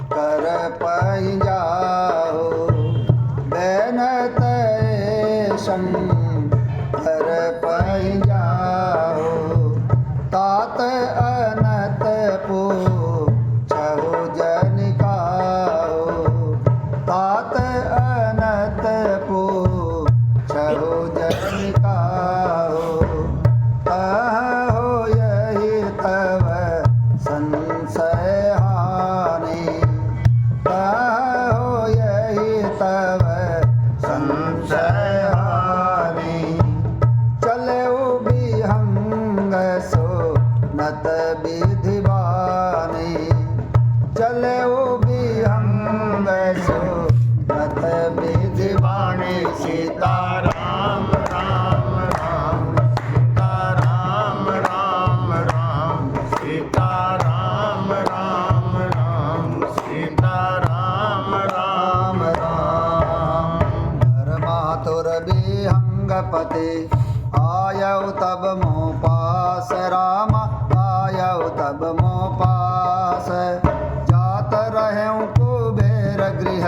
कर पहि जाओ, बैनत शंकर पहि जाओ, तात अनत पूछहु जन काहू, तात अनत पूछहु जन काहू, कहो यही तव संशय हानि, कहो यही तव संशय हानि, चलऊ बिहंग सो नत विधि बानी, चलऊ बिहंग सो नत विधि बानी। सीता राम राम राम सीता राम राम राम सीता राम राम राम सीता राम राम राम। धर्मातुर विहंगपते आयौ तब मोह पास, राम आयौ तब मोह पास, जात रहूं कुबेर गृह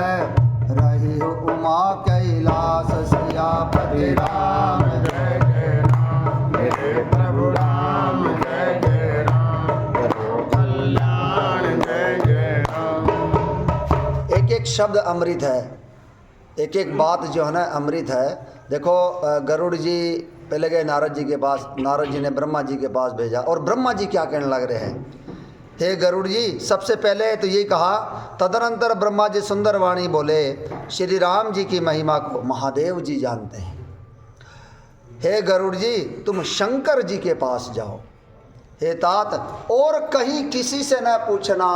रही उमा कैलास, सियापति राम जय जय राम मेरे प्रभु राम जय जय राम करो कल्याण जय जय राम। एक एक शब्द अमृत है, एक एक बात जो है ना अमृत है। देखो गरुड़ जी पहले गए नारद जी के पास, नारद जी ने ब्रह्मा जी के पास भेजा, और ब्रह्मा जी क्या कहने लग रहे हैं, हे गरुड़ जी सबसे पहले तो यही कहा, तदनंतर ब्रह्मा जी सुंदर वाणी बोले, श्री राम जी की महिमा को महादेव जी जानते हैं। हे गरुड़ जी तुम शंकर जी के पास जाओ, हे तात और कहीं किसी से न पूछना।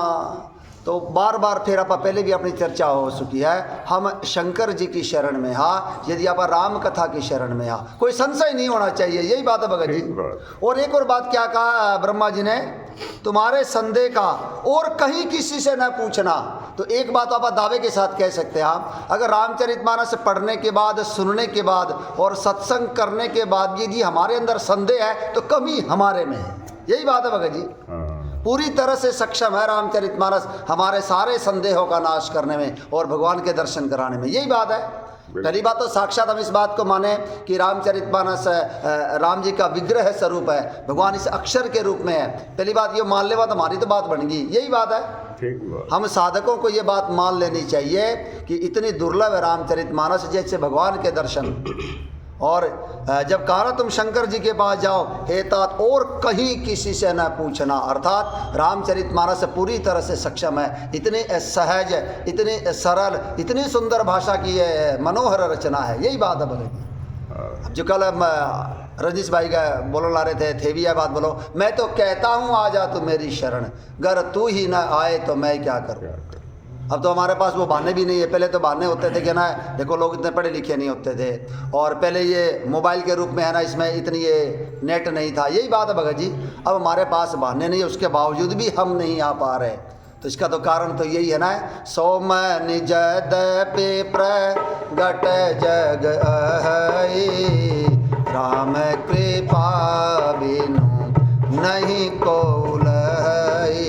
तो बार बार फिर आप पहले भी अपनी चर्चा हो चुकी है, हम शंकर जी की शरण में हाँ, यदि आप राम कथा की शरण में हाँ, कोई संशय नहीं होना चाहिए, यही बात है भगत जी। और एक और बात क्या कहा ब्रह्मा जी ने, तुम्हारे संदेह का और कहीं किसी से न पूछना। तो एक बात आप दावे के साथ कह सकते हैं हम, अगर रामचरितमानस पढ़ने के बाद, सुनने के बाद और सत्संग करने के बाद यदि हमारे अंदर संदेह है तो कमी हमारे में है, यही बात है भगत जी। पूरी तरह से सक्षम है रामचरितमानस हमारे सारे संदेहों का नाश करने में और भगवान के दर्शन कराने में, यही बात है। पहली बात तो साक्षात हम इस बात को माने कि रामचरितमानस राम जी का विग्रह स्वरूप है, भगवान इस अक्षर के रूप में है। पहली बात ये मान ले, बात हमारी तो बात बन गई, यही बात है। हम साधकों को ये बात मान लेनी चाहिए कि इतनी दुर्लभ है रामचरितमानस जैसे भगवान के दर्शन। और जब कहा तुम शंकर जी के पास जाओ, हे तात और कहीं किसी से न पूछना, अर्थात रामचरितमानस पूरी तरह से सक्षम है, इतनी सहज, इतनी सरल, इतनी सुंदर भाषा की ये मनोहर रचना है, यही बात है बोले। जो कल रजनीश भाई का बोलने ला रहे थे, थेविया बात बोलो, मैं तो कहता हूँ आ जा तू मेरी शरण, अगर तू ही न आए तो मैं क्या करूँ। अब तो हमारे पास वो बहाने भी नहीं है, पहले तो बहाने होते थे कि ना देखो लोग इतने पढ़े लिखे नहीं होते थे, और पहले ये मोबाइल के रूप में है ना, इसमें इतनी ये नेट नहीं था, यही बात है भगत जी। अब हमारे पास बहाने नहीं है, उसके बावजूद भी हम नहीं आ पा रहे, तो इसका तो कारण तो यही है ना, सोम निज पे प्रगट जग अहै, राम कृपा बिनु नहीं को लहै,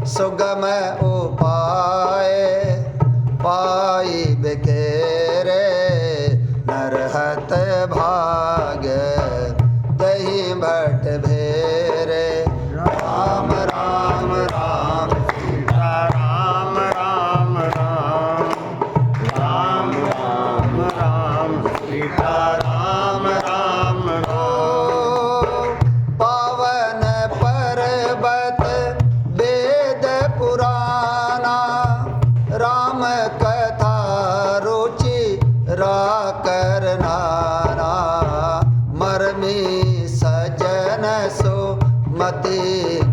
सुगम उपाय पाई बिखेरे, नरहत भाग्य दही भट भेरे। राम राम राम सीता राम राम राम राम राम राम सीता राम राम राम। पावन पर्वत वेद पुराना, राम कथा रुचि राकर नाना, मरमी सजन सो मति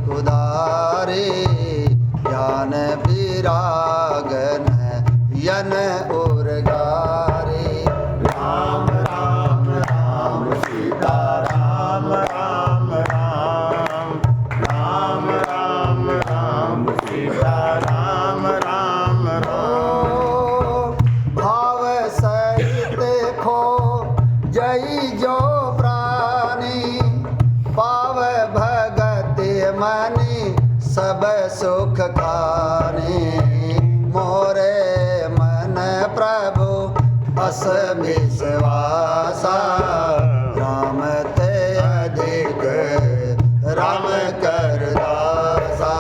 कुदारे, ज्ञान विरागन यन उर्गारे। राम राम राम सीता राम राम राम राम राम राम सीता राम राम राम। भाव सहित खो जई जो प्राणी, पाव भगत मनि सब सुख खाने, दास विश्वासा राम ते अधिक राम कर दासा।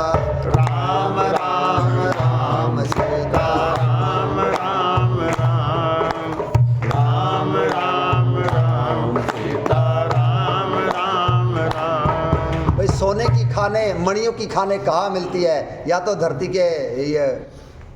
राम राम राम सीता राम राम राम राम राम राम सीता राम राम राम। भाई सोने की खाने मणियों की खाने कहाँ मिलती है? या तो धरती के ये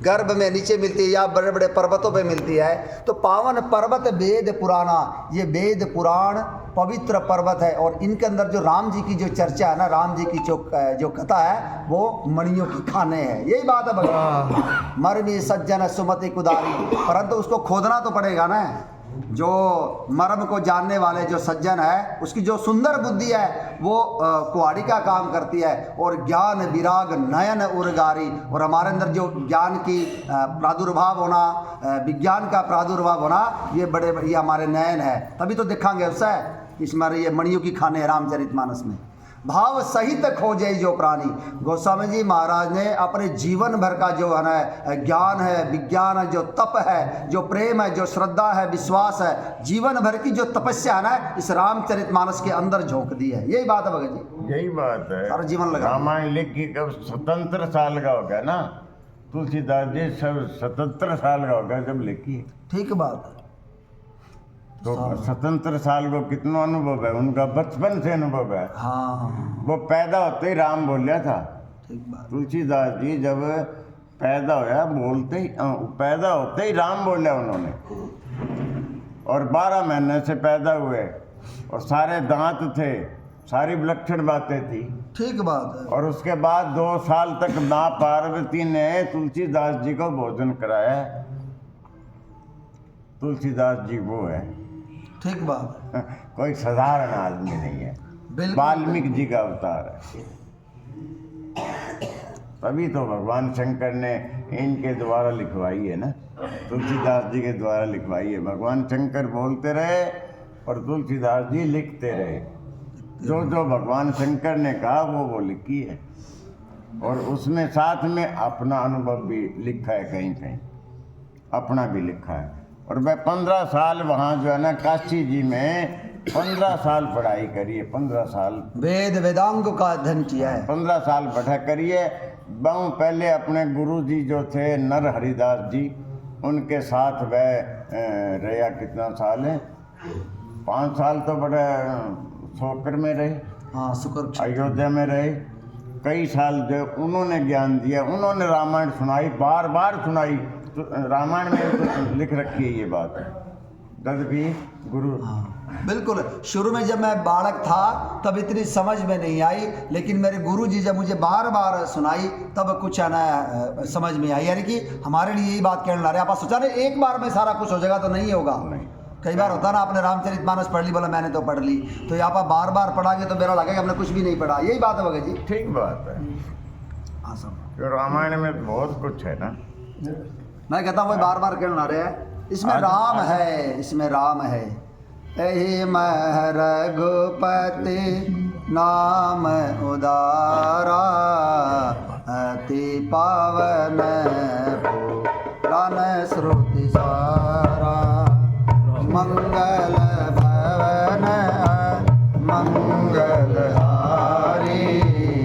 गर्भ में नीचे मिलती है या बड़े बड़े पर्वतों पे मिलती है। तो पावन पर्वत वेद पुराना, ये वेद पुराण पवित्र पर्वत है और इनके अंदर जो राम जी की जो चर्चा है ना, राम जी की जो कथा है वो मणियों की खाने है। यही बात है भगवान। मरमी सज्जन सुमति कुदारी, परंतु उसको खोदना तो पड़ेगा ना। जो मर्म को जानने वाले जो सज्जन है उसकी जो सुंदर बुद्धि है वो कुहाड़ी का काम करती है। और ज्ञान विराग नयन उर्गारी, और हमारे अंदर जो ज्ञान की प्रादुर्भाव होना, विज्ञान का प्रादुर्भाव होना, ये हमारे नयन है। तभी तो दिखांगे उससे इसमें ये मणियों की खाने रामचरितमानस में। भाव सहित खोजे जो प्राणी, गोस्वामी जी महाराज ने अपने जीवन भर का जो है ना ज्ञान है, विज्ञान है, जो तप है, जो प्रेम है, जो श्रद्धा है, विश्वास है, जीवन भर की जो तपस्या है ना, इस रामचरितमानस के अंदर झोंक दी है। यही बात है भगत जी, यही बात है। सारा जीवन लगा। रामायण लिख के कब 77 साल का हो गया ना, तुलसीदास जी सब 77 साल का हो गया जब लिखी। ठीक बात है। तो 77 साल को कितना अनुभव है उनका, बचपन से अनुभव है। हाँ वो पैदा होते ही राम बोलिया था। ठीक बात। तुलसीदास जी जब पैदा होया पैदा होते ही राम बोलिया उन्होंने, और 12 महीने से पैदा हुए और सारे दांत थे, सारी विलक्षण बातें थी। ठीक बात है। और उसके बाद 2 साल तक माँ पार्वती ने तुलसीदास जी को भोजन कराया। तुलसीदास जी वो है, ठीक बात है। कोई साधारण आदमी नहीं है, बिल्कुल। वाल्मीकि जी का अवतार है। तभी तो भगवान शंकर ने इनके द्वारा लिखवाई है ना, तुलसीदास जी के द्वारा लिखवाई है। भगवान शंकर बोलते रहे और तुलसीदास जी लिखते रहे। जो जो भगवान शंकर ने कहा वो लिखी है, और उसमें साथ में अपना अनुभव भी लिखा है, कहीं कहीं अपना भी लिखा है। और मैं 15 साल वहाँ जो है ना काशी जी में 15 साल पढ़ाई करी है। 15 साल वेद वेदांग का अध्ययन किया है। 15 साल पढ़ा करिए। बहु पहले अपने गुरु जी जो थे नर हरिदास जी, उनके साथ वह रहा। कितना साल है? 5 साल तो बड़े सोकर में रहे। हाँ शुक्र। अयोध्या में रहे कई साल। जो उन्होंने ज्ञान दिया, उन्होंने रामायण सुनाई, बार बार सुनाई। तो रामायण में तो लिख रखी है ये बात, तब भी गुरु। हाँ बिल्कुल। शुरू में जब मैं बालक था तब इतनी समझ में नहीं आई, लेकिन मेरे गुरु जी जब मुझे बार बार सुनाई तब कुछ है ना समझ में आई। यानी कि हमारे लिए यही बात कहने ला रहे। आप सोचा नहीं एक बार में सारा कुछ हो जाएगा, तो नहीं होगा। नहीं। कई बार होता ना, आपने रामचरितमानस पढ़ ली, बोला मैंने तो पढ़ ली, तो यहाँ पर बार बार पढ़ांगे तो मेरा लगेगा हमने कुछ भी नहीं पढ़ा। यही बात है भगत जी। ठीक बात है। हाँ सब तो रामायण में बहुत कुछ है ना। मैं कहता हूँ वही बार बार कहना रहे हैं। इसमें राम है, इसमें राम है। एहि मह रघुपति नाम उदारा, अति पावन पुराण श्रुति सारा। मंगल भवन मंगल हारी,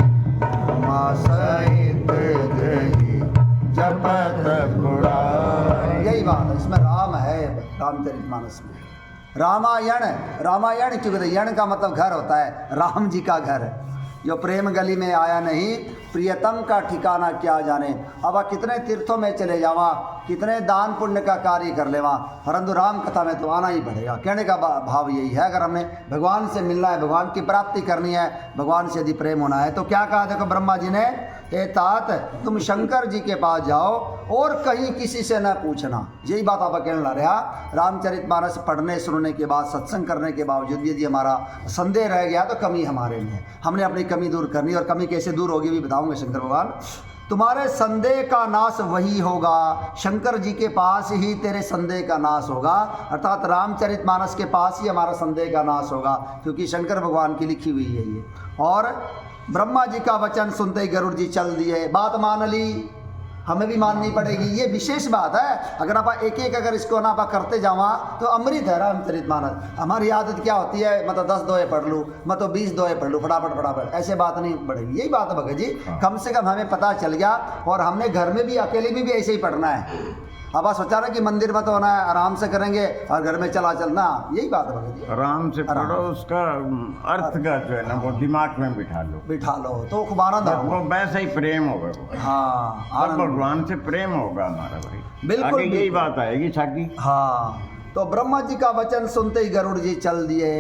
उमा सहित जही जपत पुरारी। यही बात है, इसमें राम है रामचरितमानस में। रामायण, रामायण क्यों कहते? यण का मतलब घर होता है, राम जी का घर। जो प्रेम गली में आया नहीं, प्रियतम का ठिकाना क्या जाने। अब कितने तीर्थों में चले जावा, कितने दान पुण्य का कार्य कर लेवा, परंतु राम कथा में तो आना ही पड़ेगा। कहने का भाव यही है, अगर हमें भगवान से मिलना है, भगवान की प्राप्ति करनी है, भगवान से यदि प्रेम होना है, तो क्या कहा? देखो ब्रह्मा जी ने, ए तात तुम शंकर जी के पास जाओ और कहीं किसी से न पूछना। यही बात आप कहने ला रहा। रामचरितमानस पढ़ने सुनने के बाद, सत्संग करने के बावजूद यदि हमारा संदेह रह गया तो कमी हमारे में है। हमने अपनी कमी दूर करनी, और कमी कैसे दूर होगी भी बताऊंगे शंकर भगवान। तुम्हारे संदेह का नाश वही होगा, शंकर जी के पास ही तेरे संदेह का नाश होगा, अर्थात रामचरितमानस के पास ही हमारा संदेह का नाश होगा, क्योंकि शंकर भगवान की लिखी हुई है ये। और ब्रह्मा जी का वचन सुनते ही गरुड़ जी चल दिए, बात मान ली। हमें भी माननी पड़ेगी। ये विशेष बात है। अगर आप एक एक अगर इसको ना आप करते जावा तो अमृत है रामचरितमानस। हमारी आदत क्या होती है, मतलब 10 दोहे पढ़ लूँ, मैं तो 20 दोहे पढ़ लूँ, फटाफट फटाफट, ऐसे बात नहीं बढ़ेगी। यही बात है भगत जी, कम से कम हमें पता चल गया। और हमने घर में भी अकेले में भी ऐसे ही पढ़ना है। अब आप सोचा ना कि मंदिर में तो होना है आराम से करेंगे और घर में चला चलना, यही बात है भगत जी। आराम से पढ़ो, उसका अर्थ का जो है ना वो दिमाग में बिठा लो तो खूब आनंद वो होगा। वैसा ही प्रेम होगा वो। हाँ और आनंद, भगवान से प्रेम होगा हमारा भाई, बिल्कुल, आगे यही बात आएगी छाकी। हाँ। तो ब्रह्मा जी का वचन सुनते ही गरुड़ जी चल दिए।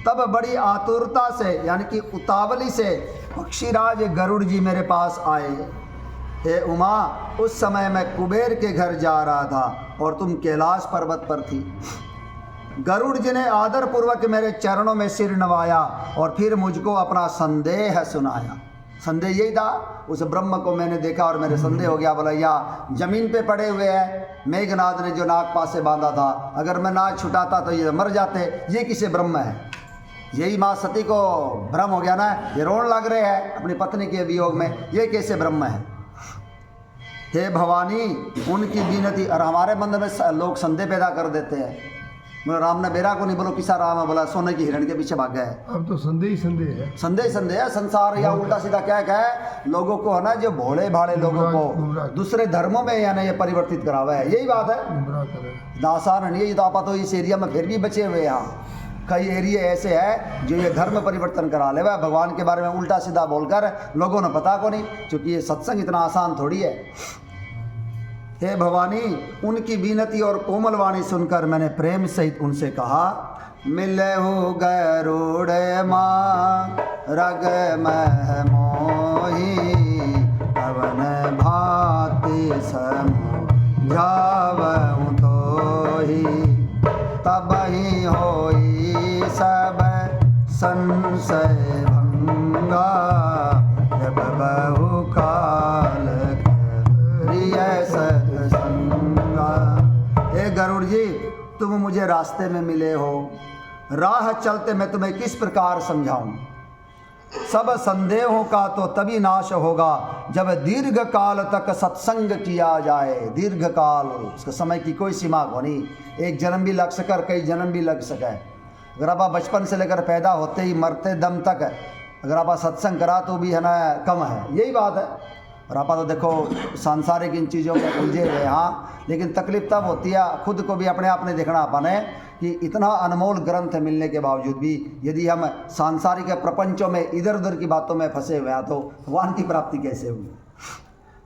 तब बड़ी आतुरता से यानी कि उतावली से पक्षीराज गरुड़ जी मेरे पास आए। हे उमा, उस समय मैं कुबेर के घर जा रहा था और तुम कैलाश पर्वत पर थी। गरुड़ जी ने आदर पूर्वक मेरे चरणों में सिर नवाया और फिर मुझको अपना संदेह सुनाया। संदेह यही था, उस ब्रह्म को मैंने देखा और मेरे संदेह हो गया। बोला या जमीन पे पड़े हुए हैं, मेघनाद ने जो नाग पास से बांधा था, अगर मैं नाग छुटाता तो ये मर जाते, ये किसे ब्रह्म है। यही माँ सती को भ्रम हो गया ना, ये रोने लग रहे हैं अपनी पत्नी के वियोग में, ये कैसे ब्रह्म है। हे भवानी, उनकी विनती। और हमारे मन में लोग संदेह पैदा कर देते हैं। बोला राम ने बेरा को नहीं, बोलो किसा राम है, बोला सोने की हिरण के पीछे भाग गए। अब तो संदेह ही संदेह है, संदेह है संसार, या उल्टा सीधा क्या है लोगों को है ना, जो भोले भाले लोगों को दूसरे धर्मों में या ना ये परिवर्तित करावा है, यही बात है। गुमराह करे। दासान नहीं, ये तो आप तो इस एरिया में फिर भी बचे हुए हैं। यहाँ कई एरिया ऐसे है जो ये धर्म परिवर्तन करा ले, वह भगवान के बारे में उल्टा सीधा बोलकर लोगों ने पता को नहीं, क्योंकि ये सत्संग इतना आसान थोड़ी है। हे भवानी, उनकी विनती और कोमल वाणी सुनकर मैंने प्रेम सहित उनसे कहा, मिले हो गरुड़ माँ रग मह मोही, पवन भाति समझावहु तोहि, तबहि होई सब संशय भंगा, जब बहु काल करिय सत्संगा। हे गरुड़ जी, तुम मुझे रास्ते में मिले हो, राह चलते मैं तुम्हें किस प्रकार समझाऊं। सब संदेहों का तो तभी नाश होगा जब दीर्घ काल तक सत्संग किया जाए। दीर्घ काल, उसका समय की कोई सीमा को नहीं, एक जन्म भी लग सकर, कई जन्म भी लग सके। अगर आप बचपन से लेकर पैदा होते ही मरते दम तक अगर आप सत्संग करा तो भी है ना कम है, यही बात है। और आप तो देखो सांसारिक इन चीज़ों में उलझे हुए हाँ, लेकिन तकलीफ तब होती है खुद को भी अपने आप ने देखना अपन है कि इतना अनमोल ग्रंथ मिलने के बावजूद भी यदि हम सांसारिक प्रपंचों में इधर उधर की बातों में फंसे हुए हैं तो भगवान की प्राप्ति कैसे हुई।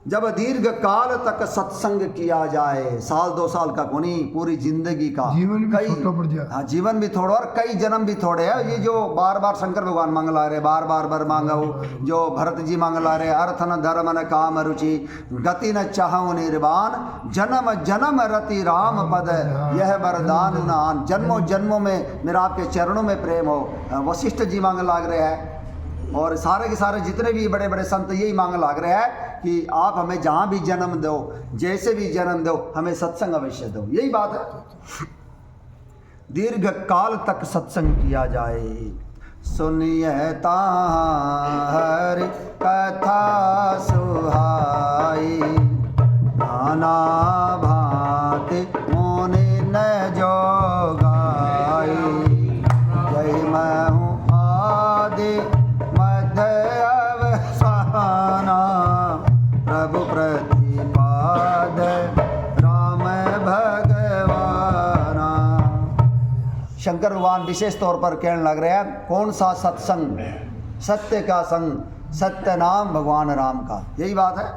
जब दीर्घ काल तक सत्संग किया जाए, साल 2 साल का कोनी, पूरी जिंदगी का, जीवन भी कई छोटा पड़ जाए। हाँ, जीवन भी थोड़ा और कई जन्म भी थोड़े हैं। ये जो बार बार शंकर भगवान मांग ला रहे, बार बार बर मांगो, जो भरत जी मांग ला रहे, अर्थ न धर्म न काम रुचि, गति न चाहु निर्वाण, जन्म जन्म रति राम पद, यह वरदान नान। जन्मों जन्मों में मेरा आपके चरणों में प्रेम हो। वशिष्ठ जी मांग लाग रहे हैं और सारे के सारे जितने भी बड़े बड़े संत यही मांग लाग रहे हैं कि आप हमें जहाँ भी जन्म दो, जैसे भी जन्म दो, हमें सत्संग अवश्य दो, यही बात है। दीर्घ काल तक सत्संग किया जाए। सुनिए ताहर कथा सुहाई, नाना भांति मुनि न जो गाई, जय मैं हूँ आदि मध्य अवसाना, प्रभु प्रतिपाद राम भगवाना। शंकर भगवान विशेष तौर पर कहने लग रहे हैं कौन सा सत्संग, सत्य का संग, सत्य नाम भगवान राम का, यही बात है।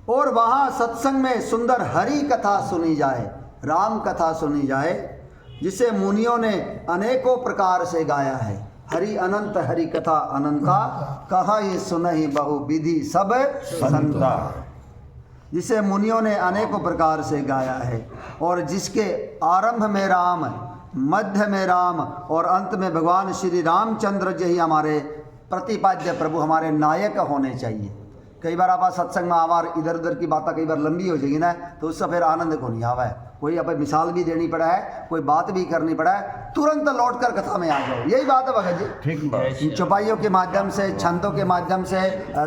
और वहाँ सत्संग में सुंदर हरि कथा सुनी जाए, राम कथा सुनी जाए, जिसे मुनियों ने अनेकों प्रकार से गाया है। हरि अनंत हरि कथा अनंता, कहा ये सुनहि बहु विधि सब संता। जिसे मुनियों ने अनेकों प्रकार से गाया है और जिसके आरंभ में राम, मध्य में राम और अंत में भगवान श्री रामचंद्र जी ही हमारे प्रतिपाद्य प्रभु, हमारे नायक होने चाहिए। कई बार आप सत्संग में आवार इधर उधर की बातें कई बार लंबी हो जाएगी ना, तो उससे फिर आनंद को नहीं आवा है। कोई अब मिसाल भी देनी पड़ा है, कोई बात भी करनी पड़ा है, तुरंत लौटकर कथा में आ जाओ। यही बात है भगत जी। ठीक बात। चौपाइयों के माध्यम से, छंदों के माध्यम से,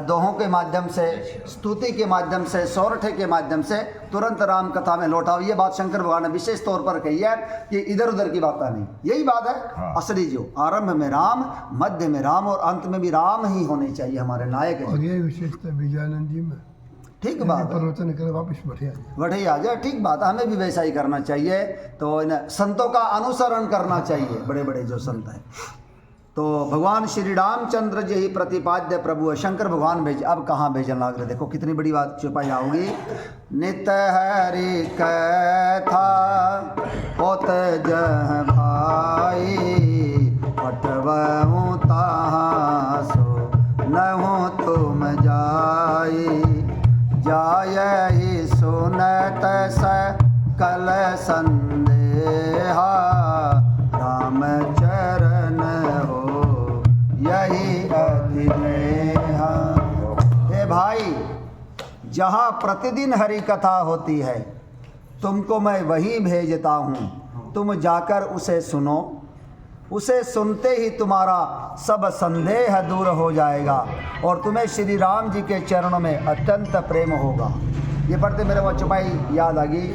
दोहों के माध्यम से, स्तुति के माध्यम से, सौरठे के माध्यम से तुरंत राम कथा में लौटाओ। ये बात शंकर भगवान ने विशेष तौर पर कही है कि इधर उधर की बात नहीं। यही बात है। हाँ। असली जो आरंभ में राम, मध्य में राम और अंत में भी राम ही होने चाहिए हमारे नायक है। और यही विशेषता विजयानंद जी में। ठीक बात है। प्रवचन करे वापस बैठे आ जाए। बढ़े आ जाए, ठीक बात है। हमें भी वैसा ही करना चाहिए। तो इन संतों का अनुसरण करना चाहिए, बड़े बड़े जो संत हैं। तो भगवान श्री रामचंद्र जी ही प्रतिपाद्य प्रभु है। शंकर भगवान भेज, अब कहाँ भेजन लाग रहे, देखो कितनी बड़ी बात चुपाई आओगी। नित हरि कथा होत जह भाई, पटवहु ताहाँ सो नहु तुम जाई, जायहि सुनत सकल संदेहा, राम चरण हो यही अति नेहा। हे भाई, जहाँ प्रतिदिन हरि कथा होती है, तुमको मैं वहीं भेजता हूँ, तुम जाकर उसे सुनो। उसे सुनते ही तुम्हारा सब संदेह दूर हो जाएगा और तुम्हें श्री राम जी के चरणों में अत्यंत प्रेम होगा। ये पढ़ते मेरे वो चुपाई याद आ गई।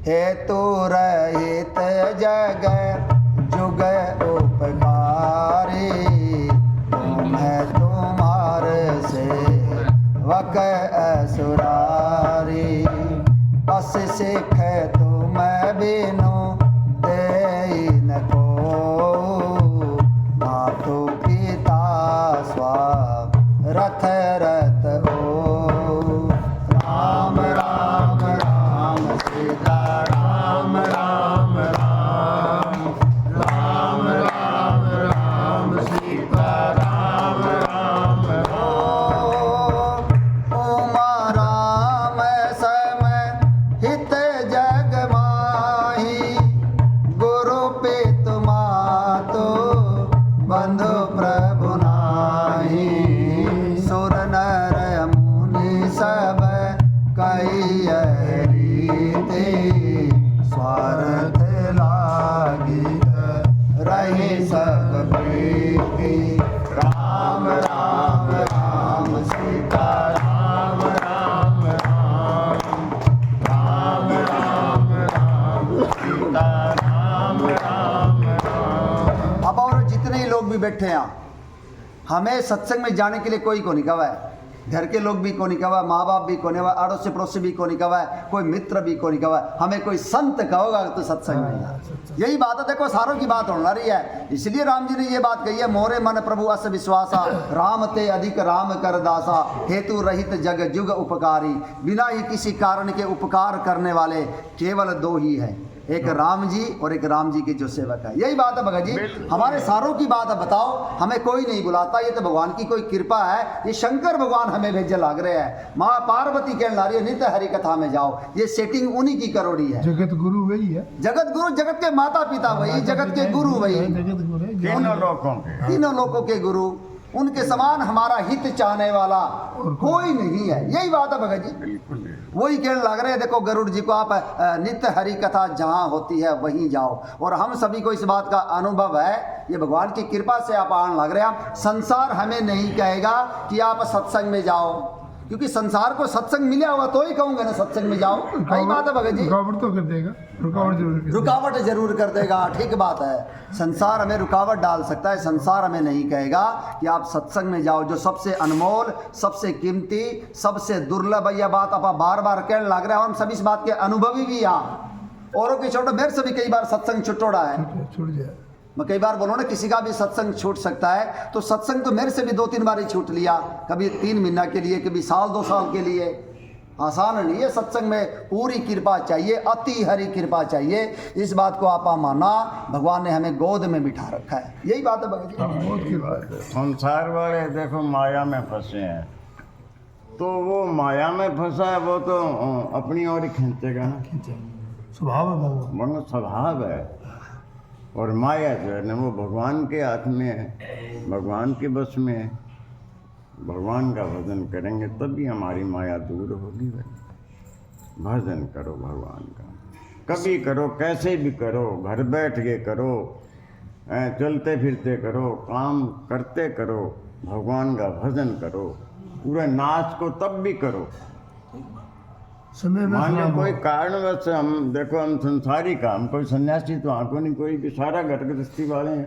हेतु रहित जग जुग उपकारी, तुम्हें तुम्हारे से वक असुरारी, बस सिख तुम बिनु दे न को, मातु पिता स्वा रथ रथ हो। राम राम राम सीता राम राम राम, राम राम राम सीता राम राम हो। उमा राम समय हित जग माही, गुरु पितु मातु बंधु प्रभु नाही, सुर नर मुनि सब कई रीते, स्वार्थ लागी रही सब प्रीति। राम राम राम सीता राम राम राम, राम राम राम सीता राम राम राम। अब और जितने लोग भी बैठे हैं, हमें सत्संग में जाने के लिए कोई को नहीं कहा है। घर के लोग भी को नहीं कहा, माँ बाप भी को नहीं कहा, अड़ोसी पड़ोसी भी को नहीं कहा, कोई मित्र भी को नहीं कहा। हमें कोई संत कहोगा तो सत्संग में जा। यही बात है। देखो सारों की बात होना रही है, इसलिए राम जी ने ये बात कही है, मोरे मन प्रभु अस विश्वासा, राम ते अधिक राम कर दासा, हेतु रहित जग जुग उपकारी, बिना ही किसी कारण के उपकार करने वाले केवल दो ही है, एक राम जी और एक राम जी के जो सेवक है। यही बात है भगत जी। हमारे सारों की बात है। बताओ, हमें कोई नहीं बुलाता, ये तो भगवान की कोई कृपा है। ये शंकर भगवान हमें भेजे लाग रहे हैं। माँ पार्वती कहने ला रही है नित्य हरि कथा में जाओ। ये सेटिंग उन्हीं की करोड़ी है। जगत गुरु वही है। जगत गुरु, जगत के माता पिता वही, जगत के गुरु वही, जगत गुरु है। तीनों लोगों के, तीनों लोगों के गुरु। उनके समान हमारा हित चाहने वाला कोई नहीं है। यही बात है भगत जी। बिल्कुल वही कहने लग रहे हैं। देखो गरुड़ जी को आप नित्य हरि कथा जहाँ होती है वहीं जाओ, और हम सभी को इस बात का अनुभव है। ये भगवान की कृपा से आप आने लग रहे हैं। संसार हमें नहीं कहेगा कि आप सत्संग में जाओ, क्योंकि संसार को सत्संग मिला हुआ तो ही कहूँगा ना सत्संग में जाओ। वही बात है भगत जी। रुकावट तो कर देगा, रुकावट जरूर कर देगा। रुकावट जरूर कर देगा, ठीक बात है। संसार हमें रुकावट डाल सकता है, संसार हमें नहीं कहेगा कि आप सत्संग में जाओ, जो सबसे अनमोल, सबसे कीमती, सबसे दुर्लभ। यह बात आप बार बार कहने लग रहे हैं। हम सभी इस बात के अनुभवी भी हैं। औरों के छोड़ो, मेरे से भी कई बार सत्संग छुटोड़ा है। छूट जाए। मैं कई बार बोलो ना, किसी का भी सत्संग छूट सकता है, तो सत्संग तो मेरे से भी 2-3 बार ही छूट लिया। कभी 3 महीना के लिए, कभी साल 2 साल के लिए। आसान नहीं है। सत्संग में पूरी कृपा चाहिए, अति हरि कृपा चाहिए। इस बात को आप माना, भगवान ने हमें गोद में बिठा रखा है। यही बात है भगत जी। बहुत कृपा है। संसार वाले देखो माया में फंसे हैं, तो वो माया में फंसा है, वो तो अपनी ओर ही खींचेगा ना। स्वभाव है भगवान। मनो स्वभाव है। और माया जो है ना, वो भगवान के हाथ में है, भगवान के बस में है। भगवान का भजन करेंगे तभी हमारी माया दूर होगी भाई। भजन करो भगवान का, कभी करो, कैसे भी करो, घर बैठ के करो, चलते फिरते करो, काम करते करो, भगवान का भजन करो, पूरे नाच को तब भी करो। समय में मान लो खराब कोई हो। कारणवश हम देखो, हम संसारी काम, कोई सन्यासी तो आंखों नहीं, कोई भी सारा घर गृहस्थी वाले हैं,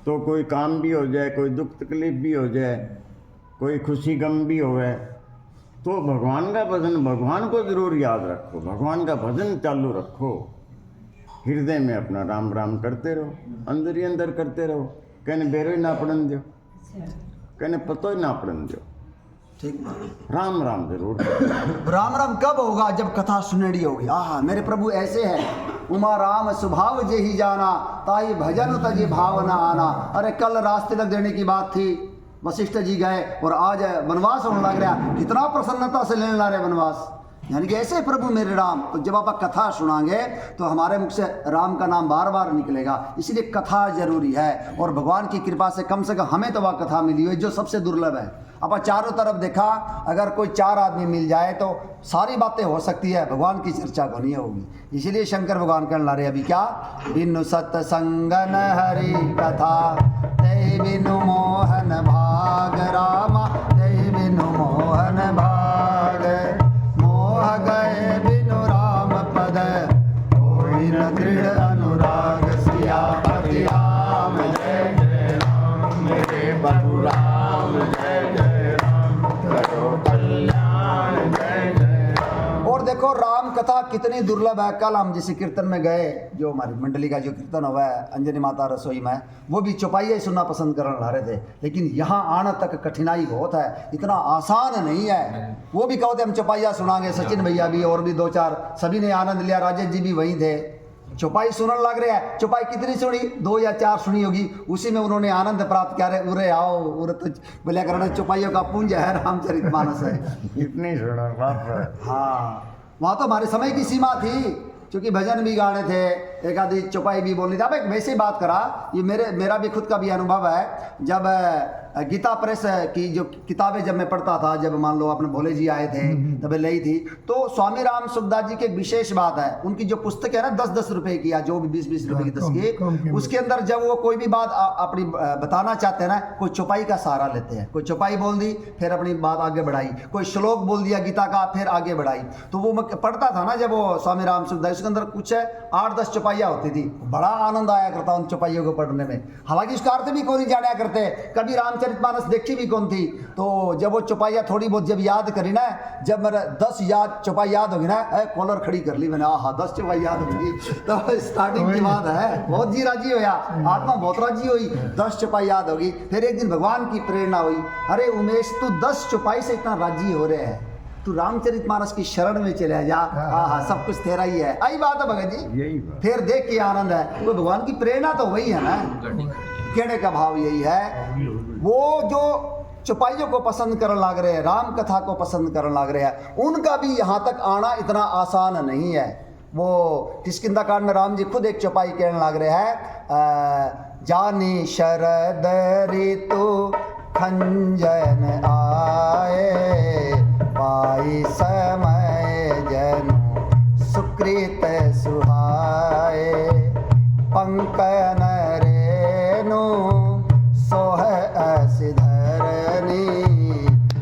तो कोई काम भी हो जाए, कोई दुख तकलीफ भी हो जाए, कोई खुशी गम भी होवे, तो भगवान का भजन, भगवान को जरूर याद रखो, भगवान का भजन चालू रखो, हृदय में अपना राम राम करते रहो, अंदर ही अंदर करते रहो। कहने बेरो ही ना पड़न दो, कहने पतो ही ना पड़न दो, ठीक। राम राम जरूर करो। राम राम कब होगा? जब कथा सुनेड़ी होगी। आहा, मेरे प्रभु ऐसे हैं, उमा राम स्वभाव जे ही जाना, ताई भजन तजे भावना आना। अरे कल रास्ते तक देने की बात थी, वशिष्ठ जी गए और आज वनवास होने लग रहा, कितना प्रसन्नता से लेने ला रहे वनवास, यानी कि ऐसे प्रभु मेरे राम। तो जब आप कथा सुनाएंगे तो हमारे मुख से राम का नाम बार बार निकलेगा, इसलिए कथा जरूरी है। और भगवान की कृपा से कम हमें तो वह कथा मिली हुई जो सबसे दुर्लभ है। अब चारों तरफ देखा, अगर कोई 4 आदमी मिल जाए तो सारी बातें हो सकती है, भगवान की चर्चा को नहीं होगी। इसीलिए शंकर भगवान कहने ला रहे अभी क्या, बिनु सत्संगन हरि कथा, ते बिनु मोहन भाग रामा, ते बिनु मोहन भाग, मोह गए बिनु राम पद, कोई न दृढ़ अनुराग। सियापति राम जय जय राम, मेरे प्रभु राम जय जय राम, करो कल्याण जय जय राम। और देखो राम कथा कितनी दुर्लभ है। कल हम जिस कीर्तन में गए, जो हमारी मंडली का जो कीर्तन हुआ है अंजनी माता रसोई में, वो भी चौपाइया ही सुनना पसंद करने ला रहे थे, लेकिन यहाँ आने तक कठिनाई बहुत है, इतना आसान नहीं है। वो भी कहो थे हम चौपाइया सुनाएंगे, सचिन भैया भी और भी 2-4 सभी ने आनंद लिया, राजेश जी भी वहीं थे, चौपाई सुनने लग रहे हैं। चौपाई कितनी सुनी? 2 या 4 सुनी होगी, उसी में उन्होंने आनंद प्राप्त किया। उरे आओ, उरे तो बोलिया करना चौपाइयों का पुंज है, रामचरितमानस है। इतनी सुनो बाप। हाँ, वहाँ तो हमारे समय की सीमा थी, क्योंकि भजन भी गाने थे, एक आधी चौपाई भी बोलनी थी। अब एक वैसे बात करा, ये मेरा भी खुद का भी अनुभव है। जब गीता प्रेस की जो किताबें जब मैं पढ़ता था, जब मान लो अपने भोले जी आए थे तब लाई थी, तो स्वामी राम सुखदास जी की एक विशेष बात है, उनकी जो पुस्तक है ना 10-10 रुपए की, या जो भी 20-20 रुपए की 10 की, उसके अंदर जब वो कोई भी बात अपनी बताना चाहते हैं ना, कोई चौपाई का सहारा लेते हैं। कोई चौपाई बोल दी, फिर अपनी बात आगे बढ़ाई, कोई श्लोक बोल दिया गीता का, फिर आगे बढ़ाई। तो वो मैं पढ़ता था ना जब वो स्वामी राम सुखदास, उसके अंदर कुछ 8-10 चौपाइयाँ होती थी, बड़ा आनंद आया करता उन चौपाइयों को पढ़ने में। हालांकि उसका अर्थ भी कोई जाना करते, कभी रामचरितमानस देखी भी कौन थी। तो जब वो चौपाइयाँ थोड़ी बहुत जब याद करी ना, जब मेरा 10 चौपाई याद होगी ना, कॉलर खड़ी कर ली मैंने, हाँ 10 चौपाई याद होगी, तो स्टार्टिंग की बात है, बहुत जी राजी होया, आत्मा बहुत राजी हुई, 10 चौपाई याद होगी। फिर एक दिन भगवान की प्रेरणा हुई, अरे उमेश तू 10 चौपाई से इतना राजी हो रहे हैं, तू रामचरितमानस की शरण में चले जा, हाँ सब कुछ तेरा ही है। आई बात है भगत जी, यही बात। फिर देख के आनंद है। तो भगवान की प्रेरणा तो वही है ना, कहने का भाव यही है। वो जो चौपाइयों को पसंद करने लग रहे हैं, राम कथा को पसंद करने लग रहे हैं, उनका भी यहाँ तक आना इतना आसान नहीं है। वो किष्किंधा कांड में राम जी खुद एक चौपाई कहने लग रहे हैं, जानी शरद ऋतु खंजन आए, पाई समय जनु सुकृत सुहाए, पंकन रेणु सोह अस धरनी,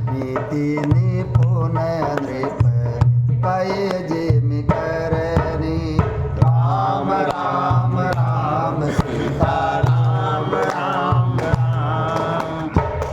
नीति निपुण नृप कय जिमि करनी। राम राम राम सीता राम राम राम,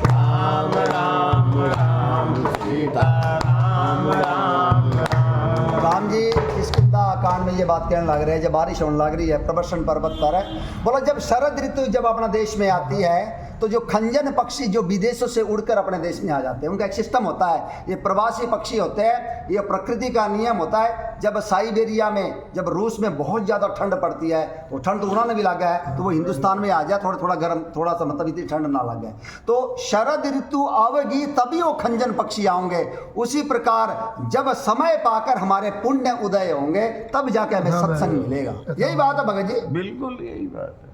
राम राम राम सीता राम राम राम। राम जी किष्किंधा कांड में ये बात कहने लग रहे हैं, जब बारिश होने लग रही है प्रबर्शन पर्वत पर, बोला जब शरद ऋतु जब अपना देश में आती है, तो जो खंजन पक्षी जो विदेशों से उड़कर अपने देश में आ जाते हैं, उनका एक सिस्टम होता है, ये प्रवासी पक्षी होते हैं, ये प्रकृति का नियम होता है। जब साइबेरिया में, जब रूस में बहुत ज़्यादा ठंड पड़ती है, वो ठंड तो उन्होंने भी लगा है, तो वो हिंदुस्तान में आ जाए थोड़ा गर्म, थोड़ा सा मतलब इतनी ठंड ना लगे, तो शरद ऋतु आवेगी तभी वो खंजन पक्षी आएंगे। उसी प्रकार जब समय पाकर हमारे पुण्य उदय होंगे, तब जाके हमें सत्संग मिलेगा। यही बात है भगत जी, बिल्कुल यही बात है।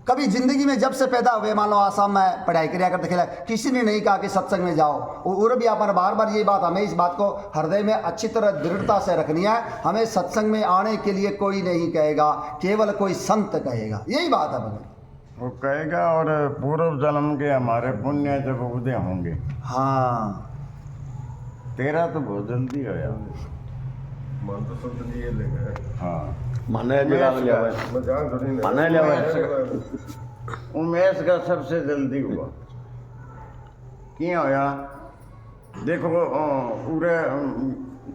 कभी जिंदगी में जब से पैदा हुए, मान लो आसाम में पढ़ाई किया करते खेला, किसी ने नहीं कहा कि सत्संग में जाओ। और भी आप बार बार ये बात, हमें इस बात को हृदय में अच्छी तरह दृढ़ता से रखनी है। हमें सत्संग में आने के लिए कोई नहीं कहेगा, केवल कोई संत कहेगा। यही बात है भगवान, वो कहेगा। और पूर्व जन्म के हमारे पुण्य जब उदय होंगे। हाँ तेरा तो बहुत जल्दी आया। मन तो संत जी ये लेगा हाँ माने लिया मजाक धनी ने माने लिया उमेश का सबसे जल्दी हुआ। क्यों होया? देखो पूरे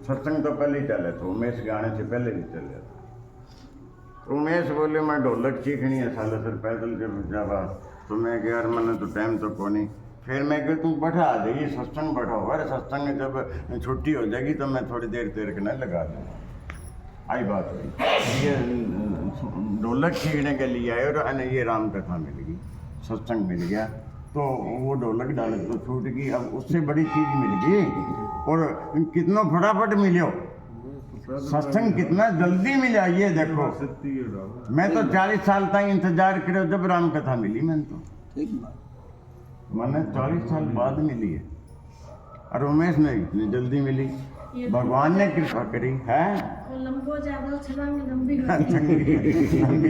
सत्संग तो पहले ही चले थे, उमेश के आने से पहले ही चले थे। उमेश बोले मैं ढोलक सीखनी है, साले सर पैदल जब जावा। तो मैं कह यार मैंने तो टाइम तो को नहीं। फिर मैं कह तू बैठा आ जाइए सत्संग बैठाओ। अरे सत्संग में जब छुट्टी हो जाएगी तो मैं थोड़ी देर तेरे के न लगा दूँगा। आई बात हुई। ये ढोलक सीखने के लिए आए और ये राम कथा मिल गई, सत्संग मिल गया, तो वो ढोलक डालक तो छूट गई। अब उससे बड़ी चीज़ मिल गई और कितना फटाफट मिलो, सत्संग कितना जल्दी मिला। ये देखो मैं तो 40 साल तक इंतजार करो जब राम कथा मिली। मैंने 40 साल बाद मिली है और उमेश ने इतनी जल्दी मिली। भगवान ने कृपा करी है। लंबी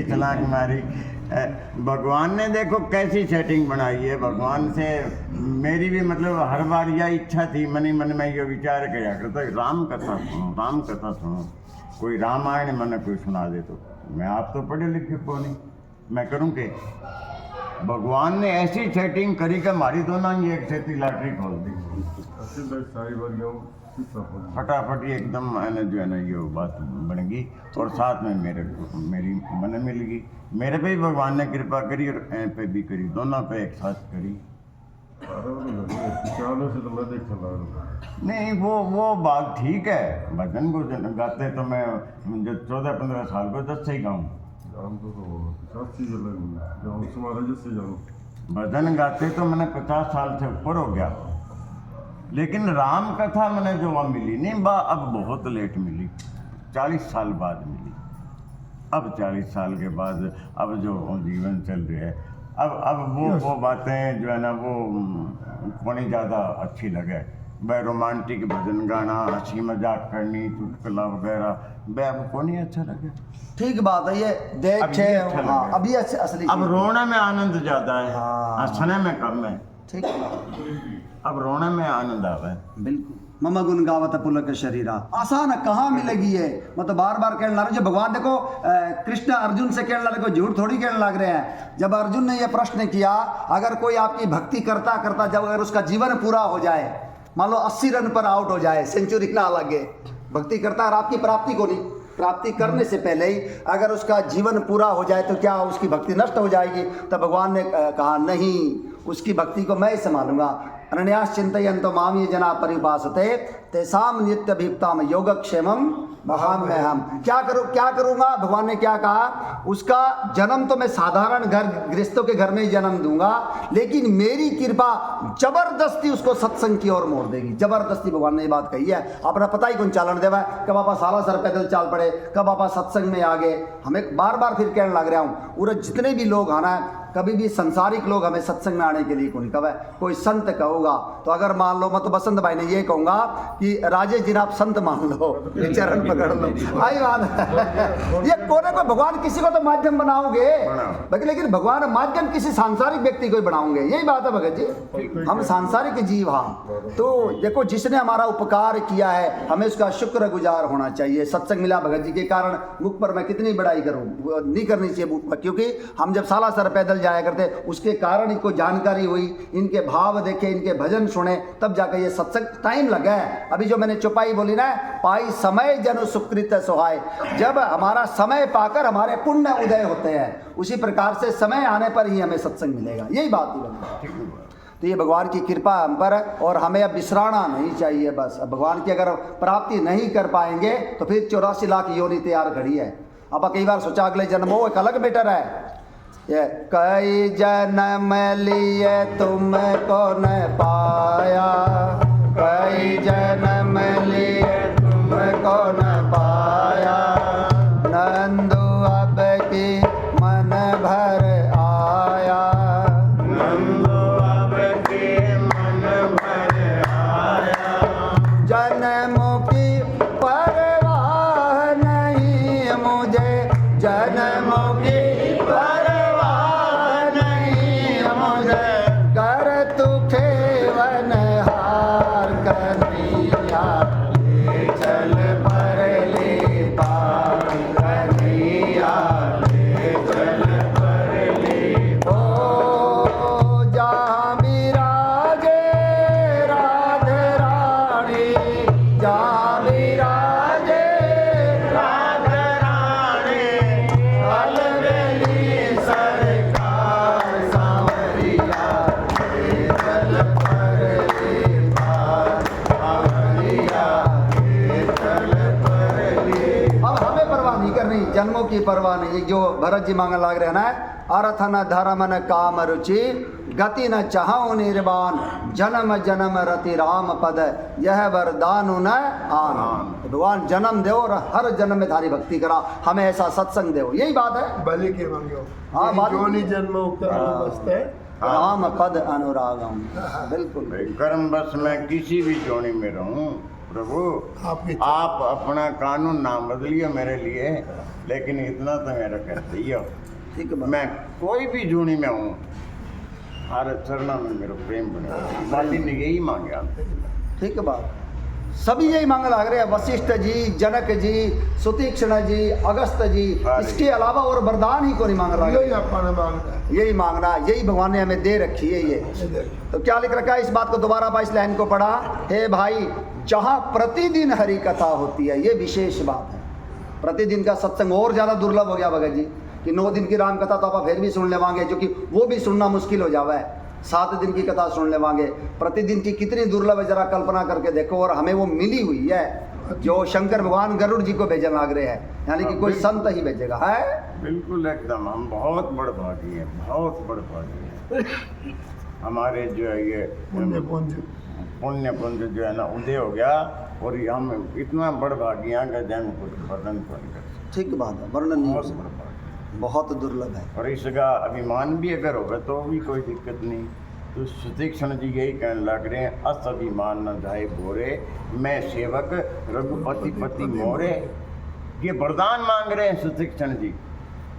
छलांग मारी। भगवान ने देखो कैसी सेटिंग बनाई है। भगवान से मेरी भी मतलब हर बार यह इच्छा थी, मन ही मन में ये विचार किया करता राम कथा सुनो, राम कथा सुनो। कोई रामायण मैंने कोई सुना दे तो मैं आप तो पढ़े लिखे को नहीं, मैं करूँ के। भगवान ने ऐसी सेटिंग करी कि हमारी दोनों ही एक सेती लॉटरी खोल दी। सारी बारियों फटाफट ही एकदम जो है ना ये बात बन गई। और साथ में मेरी मन मिल गई। मेरे पे भी भगवान ने कृपा करी और ऐ पे भी करी, दोनों पे एक साथ करी। चालों से तो मैं देख सकता नहीं वो बात ठीक है। भजन को गाते तो मैं जब 14-15 साल को 10 से ही गाऊँ। जान तो 50 चीज अलग जाऊँ तुम्हारा जैसे जाऊँ। भजन गाते तो मैंने 50 साल से ऊपर हो गया। लेकिन राम कथा मैंने जो वहाँ मिली नहीं अब बहुत लेट मिली, 40 साल बाद मिली। अब 40 साल के बाद अब जो जीवन चल रहा है, अब वो बातें जो है ना वो कोनी ज़्यादा अच्छी लगे। वह रोमांटिक भजन गाना, हंसी मजाक करनी, चुटकुला वगैरह वह अब कोनी अच्छा लगे। ठीक बात है। ये देखे अभी असली अब रोने में आनंद ज़्यादा है, हाँ। हंसने में कम है। ठीक है, अब रोने में आनंद आवे। बिल्कुल। मम गुण गावत पुलक शरीरा, आसान कहाँ मिलेगी ये। मतलब बार बार कहने लग रहे। जब भगवान देखो कृष्ण अर्जुन से कहने लगे, कोई झूठ थोड़ी कहने लग रहे हैं। जब अर्जुन ने ये प्रश्न किया, अगर कोई आपकी भक्ति करता करता जब अगर उसका जीवन पूरा हो जाए, मान लो 80 रन पर आउट हो जाए, सेंचुरी ना लगे, भक्ति करता और आपकी प्राप्ति को नहीं, प्राप्ति करने से पहले ही अगर उसका जीवन पूरा हो जाए तो क्या उसकी भक्ति नष्ट हो जाएगी? तब भगवान ने कहा नहीं, उसकी भक्ति को मैं ही संभालूंगा। अनन्यास चिंतयन्तो माम ये जना परिउपासते तेषां नित्यभिप्ताम योगक्षेमम वहाम्यहम्। क्या करूंगा? भगवान ने क्या कहा? उसका जन्म तो मैं साधारण घर गृहस्थों के घर में ही जन्म दूंगा, लेकिन मेरी कृपा जबरदस्ती उसको सत्संग की ओर मोड़ देगी। जबरदस्ती भगवान ने ये बात कही है। अपना पता ही कौन चालन देवा है। कब आपा साला सर पैदल चाल पड़े, कब आपा सत्संग में आ गए। हमें बार बार फिर कहने लग रहा हूँ, पूरे जितने भी लोग आना है, कभी भी संसारिक लोग हमें सत्संग में आने के लिए कौन कहे। कोई संत कहूँगा तो अगर मान लो, मैं तो बसंत भाई ने ये कहूँगा कि राजेश जी आप संत मान लो, ये चरण पकड़ लो। आई बात है। ये कोने को भगवान किसी को तो माध्यम बनाओगे, लेकिन भगवान माध्यम किसी सांसारिक व्यक्ति को ही बनाओगे। यही बात है भगत जी, हम सांसारिक जीव। हाँ, तो देखो जिसने हमारा उपकार किया है हमें उसका शुक्र गुजार होना चाहिए। सत्संग मिला भगत जी के कारण, मुख पर मैं कितनी बड़ाई करूँ, नहीं करनी चाहिए, क्योंकि हम जब साला सर पैदल जाया करते उसके कारण इनको जानकारी हुई, इनके भाव देखे, इनके भजन सुने, तब जाकर ये सत्संग। टाइम लगा है। अभी जो मैंने चौपाई बोली ना, पाई समय जन सुकृत सोहाय, जब हमारा समय पाकर हमारे पुण्य उदय होते हैं, उसी प्रकार से समय आने पर ही हमें सत्संग मिलेगा। यही बात ही। तो ये भगवान की कृपा हम पर, और हमें अब विश्राना नहीं चाहिए। बस अब भगवान की अगर प्राप्ति नहीं कर पाएंगे तो फिर 84 लाख योनि तैयार खड़ी है। अब कई बार सोचा अगले जन्म हो, एक अलग बेटर है। ये कई जन्म लिए तुमको न पाया, कई जन्म लिए तुमको न पाया, नंदू अब की मन भर आ जन्मों की परवाह नहीं मुझे, जन्मों की परवाह नहीं मुझे, कर तू खेवन हार कन्हैया, ले चल परले पार कन्हैया, ले चल परले ओ जहाँ विराजे राधे रानी, जहाँ विराजे राधे रानी, अलबेली सरकार सांवरिया, ले चल परले पार सांवरिया, ले चल परले। अब हमें परवाह नहीं करनी, जन्मों की परवाह नहीं। जो भरत जी मांगने लग रहे हैं ना, अर्थ न धर्म न काम रुचि, गति न चाहूं निर्वाण, जन्म जन्म रति राम पद, यह वरदान न आन। भगवान जन्म दो और हर जन्म में थारी भक्ति करा, हमें ऐसा सत्संग दो, यही बात है। भले के मांगो। हाँ, बात- जोनी जन्म बसते राम पद अनुरागम, बिल्कुल। कर्म बस मैं किसी भी जोनी में रहूं प्रभु, आपकी आप अपना कानून ना बदलिए मेरे लिए, लेकिन इतना तो मेरा कर दियो, ठीक है, मैं कोई भी जोनी में हूँ, हर चरणा में मेरा प्रेम बने। बाली ने यही मांगा। ठीक है बात। सभी यही मांग लग रहे हैं, वशिष्ठ जी, जनक जी, सुतीक्ष्ण जी, अगस्त जी, इसके अलावा और वरदान ही को नहीं मांग रहा यही है। अपना मांगना है। यही मांगना, यही भगवान ने हमें दे रखी है ये। तो क्या लिख रखा है, इस बात को दोबारा इस लाइन को पढ़ा, हे भाई जहाँ प्रतिदिन हरि कथा होती है, ये विशेष बात है। प्रतिदिन का सत्संग और ज़्यादा दुर्लभ हो गया भगत जी, कि 9 दिन की राम कथा तो आप फिर भी सुन लेवांगे, जो कि वो भी सुनना मुश्किल हो जावा है। 7 दिन की कथा सुन लेवांगे, प्रतिदिन की कितनी दुर्लभ है, जरा कल्पना करके देखो। और हमें वो मिली हुई है, जो शंकर भगवान गरुड़ जी को भेजन लग रहे हैं, यानी कि कोई संत ही भेजेगा है। बिल्कुल एकदम, हम बहुत बड़ भागी हैं, बहुत बड़ भागी हैं। हमारे जो है ये पुण्य पुंज पुण्य पुंज जो है ना उदय हो गया, और ये हम इतना बड़ भागी हैं कि जैन कुछ वर्णन कर सकते। ठीक बात है, वर्णन नहीं हो बहुत सकता, बड़ भागी, बहुत दुर्लभ है। और इसका अभिमान भी अगर होगा तो भी कोई दिक्कत नहीं। तो सुतीक्ष्ण जी यही कहने लग रहे हैं, अस अभिमान न जाए बोरे, मैं सेवक रघुपति पति मोरे। ये वरदान मांग रहे हैं सुतीक्ष्ण जी,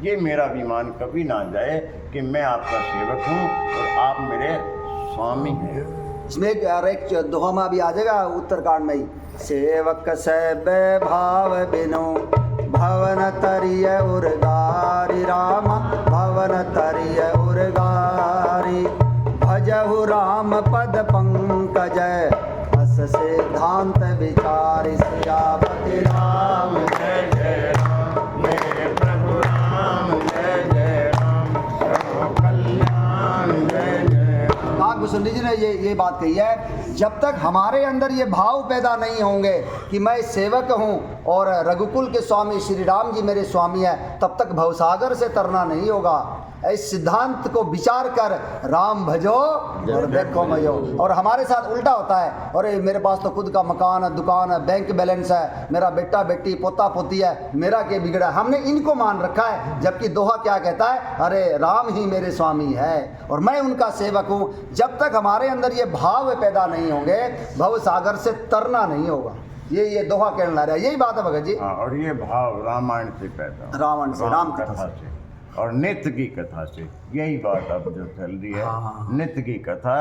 ये मेरा अभिमान कभी ना जाए कि मैं आपका सेवक हूँ और आप मेरे स्वामी हैं। इसमें एक दोहा में भी आ जाएगा उत्तरकांड में ही, सेवक से भाव बिनु भवन तरिय उर्गारी, राम भवन तरिय उर्गारी, भजहु राम पद पंकज, अस सिद्धांत विचार, सियापति राम जय जय राम, मेरे प्रभु राम जय जय राम, सर्व कल्याण जय जय राम। नागभूषण जी ने ये बात कही है, जब तक हमारे अंदर ये भाव पैदा नहीं होंगे कि मैं सेवक हूँ और रघुकुल के स्वामी श्री राम जी मेरे स्वामी है, तब तक भवसागर से तरना नहीं होगा। इस सिद्धांत को विचार कर राम भजो और देखो मजो। और हमारे साथ उल्टा होता है, अरे मेरे पास तो खुद का मकान है, दुकान है, बैंक बैलेंस है, मेरा बेटा बेटी पोता पोती है, मेरा क्या बिगड़ा। हमने इनको मान रखा है, जबकि दोहा क्या कहता है, अरे राम ही मेरे स्वामी है और मैं उनका सेवक हूँ। जब तक हमारे अंदर ये भाव पैदा नहीं होंगे, भव सागर से तरना नहीं होगा। ये दोहा कहने ला रहा है, यही बात है भगत जी। हाँ, और ये भाव रामायण से पैदा हुआ। रावण से, राम कथा से और नित्य की कथा से, यही बात अब जो चल रही है। हाँ। नित्य की कथा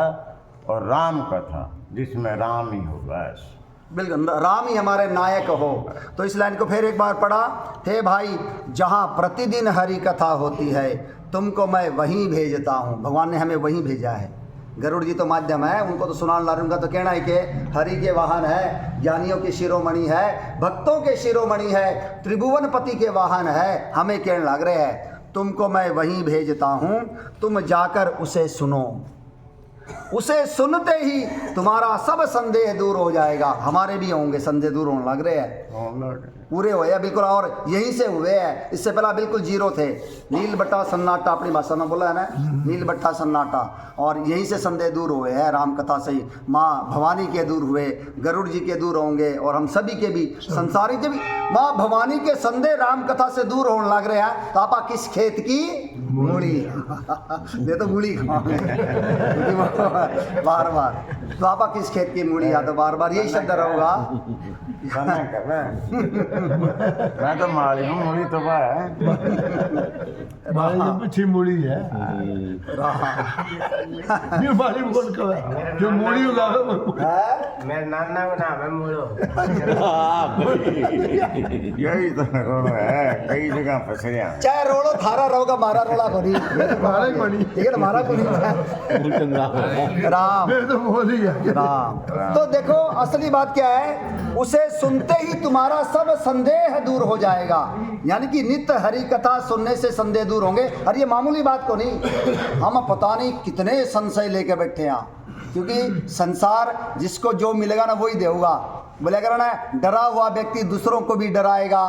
और राम कथा, जिसमें राम ही हो बस। बिल्कुल, राम ही हमारे नायक हो। तो इस लाइन को फिर एक बार पढ़ा, हे भाई जहाँ प्रतिदिन हरि कथा होती है, तुमको मैं वहीं भेजता हूँ। भगवान ने हमें वहीं भेजा है। गरुड़ जी तो माध्यम है, उनको तो सुनान ला उनका तो कहना है कि हरि के वाहन है, ज्ञानियों के शिरोमणि है, भक्तों के शिरोमणि है, त्रिभुवन पति के वाहन है। हमें कहने लग रहे हैं, तुमको मैं वहीं भेजता हूँ, तुम जाकर उसे सुनो। उसे सुनते ही तुम्हारा सब संदेह दूर हो जाएगा। हमारे भी होंगे संदेह, दूर होने लग रहे हैं, पूरे हुए हैं बिल्कुल, और यहीं से हुए हैं। इससे पहला बिल्कुल जीरो थे। नील बट्टा सन्नाटा, अपनी भाषा में बोला है ना, नील बट्टा सन्नाटा, और यहीं से संदेह दूर हुए हैं राम कथा से ही। माँ भवानी के दूर हुए, गरुड़ जी के दूर होंगे, और हम सभी के भी संसारी जब माँ भवानी के संदेह राम कथा से दूर होने लग रहे हैं, तो आपा किस खेत की मूली ये तो मूली खाओगे। बार बार तो आपा किस खेत की मूड़ी या तो बार बार यही शब्द रहेगा। करना कर रहा है। मैं तो माली हूँ, मूली तो वह है। माली जो पीछे मुड़ी है ये माली बोल कर जो मुड़ी होगा मेरे नाना का नाम है मूलो। यही तो रोड है, कई जगह फंस गया। चाहे रोड़ो थारा रहोगा मारा रोड़ा को नहीं, मारा ही बनी ठीक है ना, मारा को नहीं। राम मेरे तो बोल ही है राम। तो देखो असली बात क्या है, उसे सुनते ही तुम्हारा सब संदेह दूर हो जाएगा। यानी कि नित्य हरि कथा सुनने से संदेह दूर होंगे। और ये मामूली बात को नहीं, हम पता नहीं कितने संशय लेके बैठे हैं, क्योंकि संसार जिसको जो मिलेगा ना वही देगा। बोले अगर ना डरा हुआ व्यक्ति दूसरों को भी डराएगा,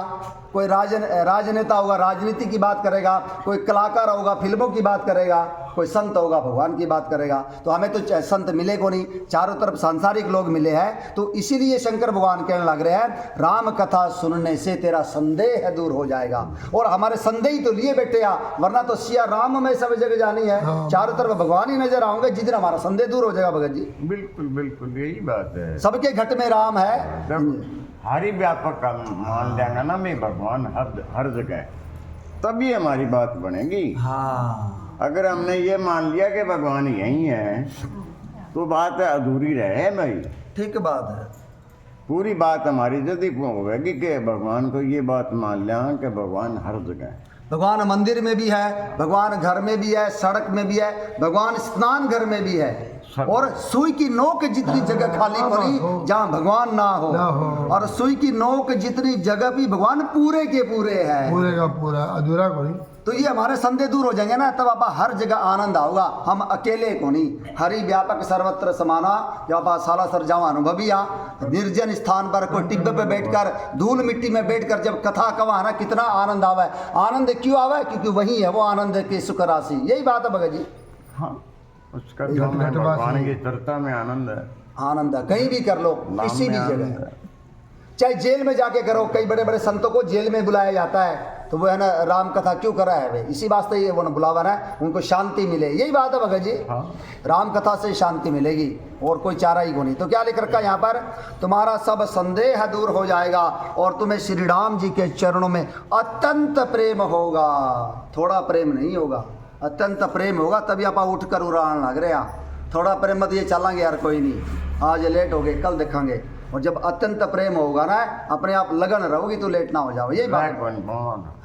कोई राजनेता होगा राजनीति की बात करेगा, कोई कलाकार होगा फिल्मों की बात करेगा, कोई संत होगा भगवान की बात करेगा। तो हमें तो संत मिले को नहीं, चारों तरफ सांसारिक लोग मिले हैं। तो इसीलिए शंकर भगवान कहने लग रहे हैं राम कथा सुनने से तेरा संदेह दूर हो जाएगा। और हमारे संदेह तो लिए बैठे हैं, वरना तो सिया राम में सब जगह जानी है, चारों तरफ भगवान ही नजर आओगे, जिस दिन हमारा संदेह दूर हो जाएगा। भगत जी बिल्कुल बिल्कुल यही बात है। सबके घट में राम है। जब हरि व्यापक का मान लेंगे ना मैं भगवान हर जगह, तभी हमारी बात बनेगी। हाँ अगर हमने ये मान लिया कि भगवान यही है तो बात अधूरी रहे भाई। ठीक बात है। पूरी बात हमारी यदि होगी कि भगवान को ये बात मान लिया कि भगवान हर जगह है। भगवान मंदिर में भी है, भगवान घर में भी है, सड़क में भी है, भगवान स्नान घर में भी है। और सुई की नोक जितनी जगह खाली पड़ी जहाँ भगवान ना हो, और सुई की नोक जितनी जगह भी भगवान पूरे के पूरे है, पूरे का पूरा अधूरा को नहीं। तो ये हमारे संदेह दूर हो जाएंगे ना, तब आप हर जगह आनंद आओगा। हम अकेले को नहीं, हरि व्यापक सर्वत्र समाना, जब आप साला सर जाओ अनुभवी आ निर्जन स्थान पर कोई टिब्बे पे बैठकर धूल मिट्टी में बैठकर जब कथा कवा ना कितना आनंद आवे। आनंद क्यों आवे? क्योंकि वही है वो आनंद की सुख राशि। यही बात है भगत जी। हाँ, उसका जो है भगवान की चर्चा में आनंद है। आनंद है, कहीं भी कर लो, नाम किसी भी में आनंद जगह, है। चाहे जेल में जाके करो। कई बड़े बड़े संतों को जेल में बुलाया जाता है, तो वो है ना राम कथा क्यों करा है वे? इसी वास्ते ये वो ना बुलावा है, उनको शांति मिले। यही बात है भगत जी। हाँ। राम कथा से शांति मिलेगी और कोई चारा ही को नहीं। तो क्या लिख रखा है यहाँ पर, तुम्हारा सब संदेह दूर हो जाएगा और तुम्हें श्री राम जी के चरणों में अत्यंत प्रेम होगा। थोड़ा प्रेम नहीं होगा, अत्यंत प्रेम होगा। तभी आप उठ कर उड़ान लग रहे हैं। थोड़ा प्रेम मत ये चलेंगे यार कोई नहीं, आज लेट हो गए कल देखेंगे। और जब अत्यंत प्रेम होगा ना, अपने आप लगन रहोगी तो लेट ना हो जाओ। यही बात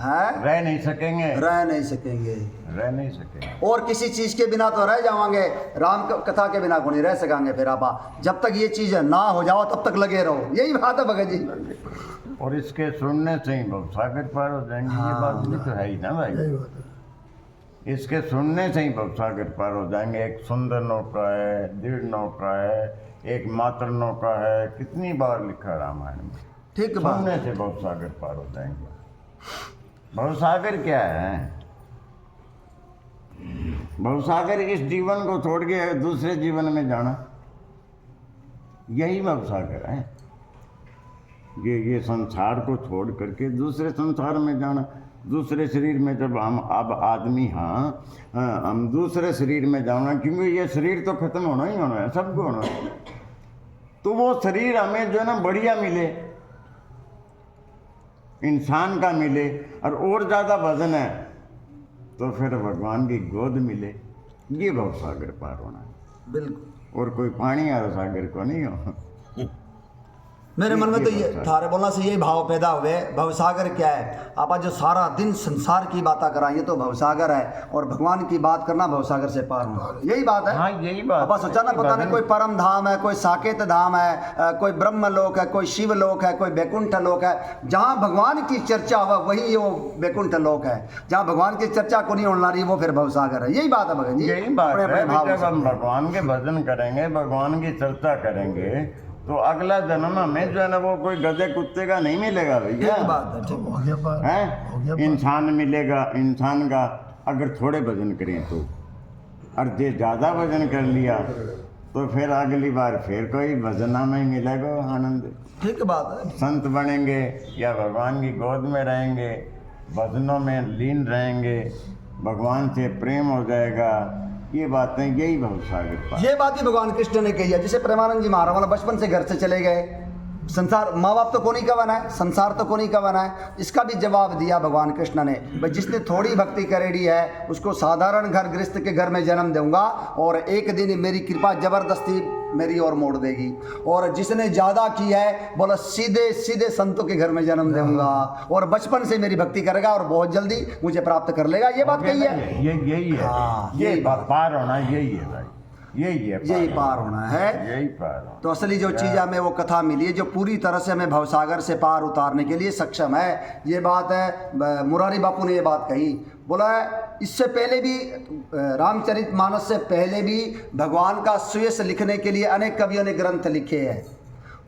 है, रह नहीं सकेंगे, रह नहीं सकेंगे, रह नहीं सकेंगे। और किसी चीज के बिना तो रह जाओगे, राम कथा के बिना को नहीं रह सकेंगे। फिर आप जब तक ये चीज ना हो जाओ तब तक लगे रहो। यही बात है भगत जी। और इसके सुनने से ही बहुत सागर पार हो जाएंगे। ये बात भी तो है ही ना भाई। यही बात है। इसके सुनने से ही भवसागर पार हो जाएंगे। एक सुंदर नौका है, दृढ़ नौका है, एक मात्र नौका है, कितनी बार लिखा रामायण में। ठीक बात। सुनने से भवसागर पार हो जाएंगे। भवसागर क्या है? भवसागर इस जीवन को छोड़ के दूसरे जीवन में जाना, यही भवसागर है। ये संसार को छोड़ करके दूसरे संसार में जाना। दूसरे शरीर में जब हम अब आदमी हम दूसरे शरीर में जाना, क्योंकि ये शरीर तो खत्म होना ही होना है, सबको होना है। तो वो शरीर हमें जो है ना बढ़िया मिले, इंसान का मिले, और ज़्यादा वजन है तो फिर भगवान की गोद मिले। ये भवसागर पार होना है। बिल्कुल। और कोई पानी और सागर को नहीं हो। मेरे मन में तो ये थारे बोलना से यही भाव पैदा हुए। भवसागर क्या है? आप जो सारा दिन संसार की बातें कराएंगे तो भवसागर है, और भगवान की बात करना भवसागर से पार होना। यही बात है। हाँ, यही बात। आप सोचा ना, पता नहीं कोई परम धाम है, कोई साकेत धाम है, कोई ब्रह्म लोक है, कोई शिव लोक है, कोई बैकुंठ लोक है। जहाँ भगवान की चर्चा हुआ वही वो बैकुंठ लोक है। जहाँ भगवान की चर्चा को नहीं होना रही वो फिर भवसागर है। यही बात है भगत जी। यही बात अपने अपने है। भाव जब से। हम भगवान के भजन करेंगे, भगवान की चर्चा करेंगे, तो अगला जन्म हमें जो है ना वो कोई गधे कुत्ते का नहीं मिलेगा भैया। ठीक बात है। ठीक हो गया बात। हो गया है। बात। इंसान मिलेगा, इंसान का अगर थोड़े भजन करें तो, और जो ज़्यादा भजन कर लिया तो फिर अगली बार फिर कोई भजना में मिलेगा आनंद। ठीक बात है। संत बनेंगे या भगवान की गोद में रहेंगे, भजनों में लीन रहेंगे, भगवान से प्रेम हो जाएगा, ये बातें यही भवसागर पार। ये बात ही भगवान कृष्ण ने कही है। जैसे प्रेमानंद जी महाराज वाला बचपन से घर से चले गए, संसार माँ बाप तो को नहीं का बना है, संसार तो को नहीं का बना है। इसका भी जवाब दिया भगवान कृष्ण ने, भाई जिसने थोड़ी भक्ति करेड़ी है उसको साधारण घर गृहस्थ के घर में जन्म दूंगा और एक दिन मेरी कृपा जबरदस्ती मेरी ओर मोड़ देगी। और जिसने ज़्यादा की है बोला सीधे सीधे संतों के घर में जन्म दूंगा और बचपन से मेरी भक्ति करेगा और बहुत जल्दी मुझे प्राप्त कर लेगा। ये बात कही है, यही है। हाँ, ये यही बात। पार होना यही है भाई, यही है यही पार होना है। यही पार होना। तो असली जो चीज़ हमें वो कथा मिली है जो पूरी तरह से हमें भवसागर से पार उतारने के लिए सक्षम है। ये बात है मुरारी बापू ने ये बात कही, बोला है इससे पहले भी रामचरितमानस से पहले भी भगवान का सुयश लिखने के लिए अनेक कवियों ने ग्रंथ लिखे हैं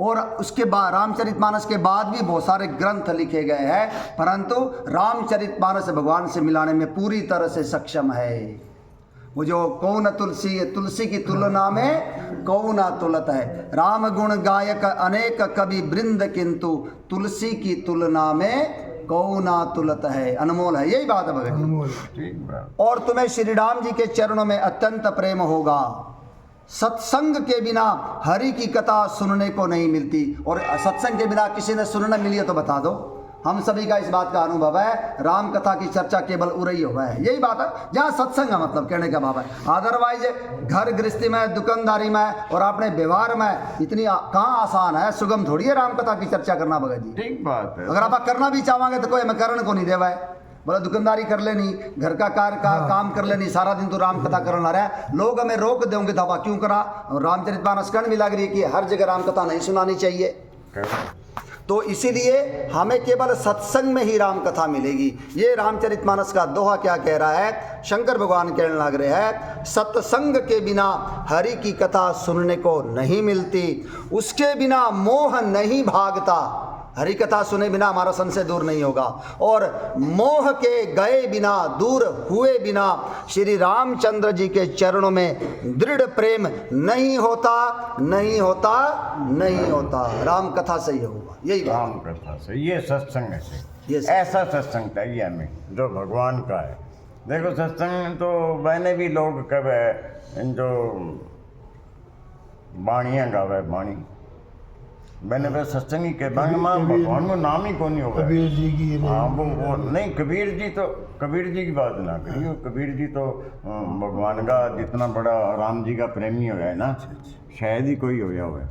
और उसके बाद रामचरितमानस के बाद भी बहुत सारे ग्रंथ लिखे गए हैं, परंतु रामचरितमानस भगवान से मिलाने में पूरी तरह से सक्षम है। वो जो कौन तुलसी, तुलसी की तुलना में कौन तुलत है। राम गुण गायक अनेक कवि वृंद किंतु तुलसी की तुलना में कौन तुलत है। अनमोल है, यही बात है भगत जी। अनमोल। ठीक बात। और तुम्हें श्री राम जी के चरणों में अत्यंत प्रेम होगा। सत्संग के बिना हरि की कथा सुनने को नहीं मिलती। और सत्संग के बिना किसी ने सुनना मिली है तो बता दो। हम सभी का इस बात का अनुभव है, राम कथा की चर्चा केवल उरई हुआ है। यही बात है जहाँ सत्संग है, मतलब कहने का भाव है। अदरवाइज घर गृहस्थी में, दुकानदारी में और अपने व्यवहार में इतनी कहाँ आसान है, सुगम थोड़ी है राम कथा की चर्चा करना भगत जी। ठीक बात है। अगर आप करना भी चाहोगे तो कोई हमें करण को नहीं देवा है। बोला दुकानदारी कर लेनी, घर का कार्य का काम कर लेनी, सारा दिन तो राम कथा करना रहा है। लोग हमें रोक देंगे तो आप क्यों करा। और रामचरितमानस कर्ण भी लग रही है कि हर जगह राम कथा नहीं सुनानी चाहिए। तो इसीलिए हमें केवल सत्संग में ही राम कथा मिलेगी। ये रामचरितमानस का दोहा क्या कह रहा है, शंकर भगवान कहने लग रहे हैं सत्संग के बिना हरि की कथा सुनने को नहीं मिलती, उसके बिना मोह नहीं भागता। हरि कथा सुने बिना हमारा संशय दूर नहीं होगा और मोह के गए बिना, दूर हुए बिना श्री रामचंद्र जी के चरणों में दृढ़ प्रेम नहीं होता, नहीं होता, नहीं होता। राम कथा से ही होगा, यही बात। राम कथा से, ये सत्संग से, ये ऐसा सत्संग चाहिए हमें जो भगवान का है। देखो सत्संग तो मैंने भी लोग कब है जो बाणियाँ गावे बाणी, मैंने वह सत्संग ही के बाणी माँ भगवान को नाम ही कौन नहीं होगा। कबीर जी की हाँ वो नहीं, कबीर जी तो कबीर जी की बात ना करिए। कबीर जी तो भगवान का जितना बड़ा राम जी का प्रेमी हो है ना, शायद ही कोई हो गया हुआ है।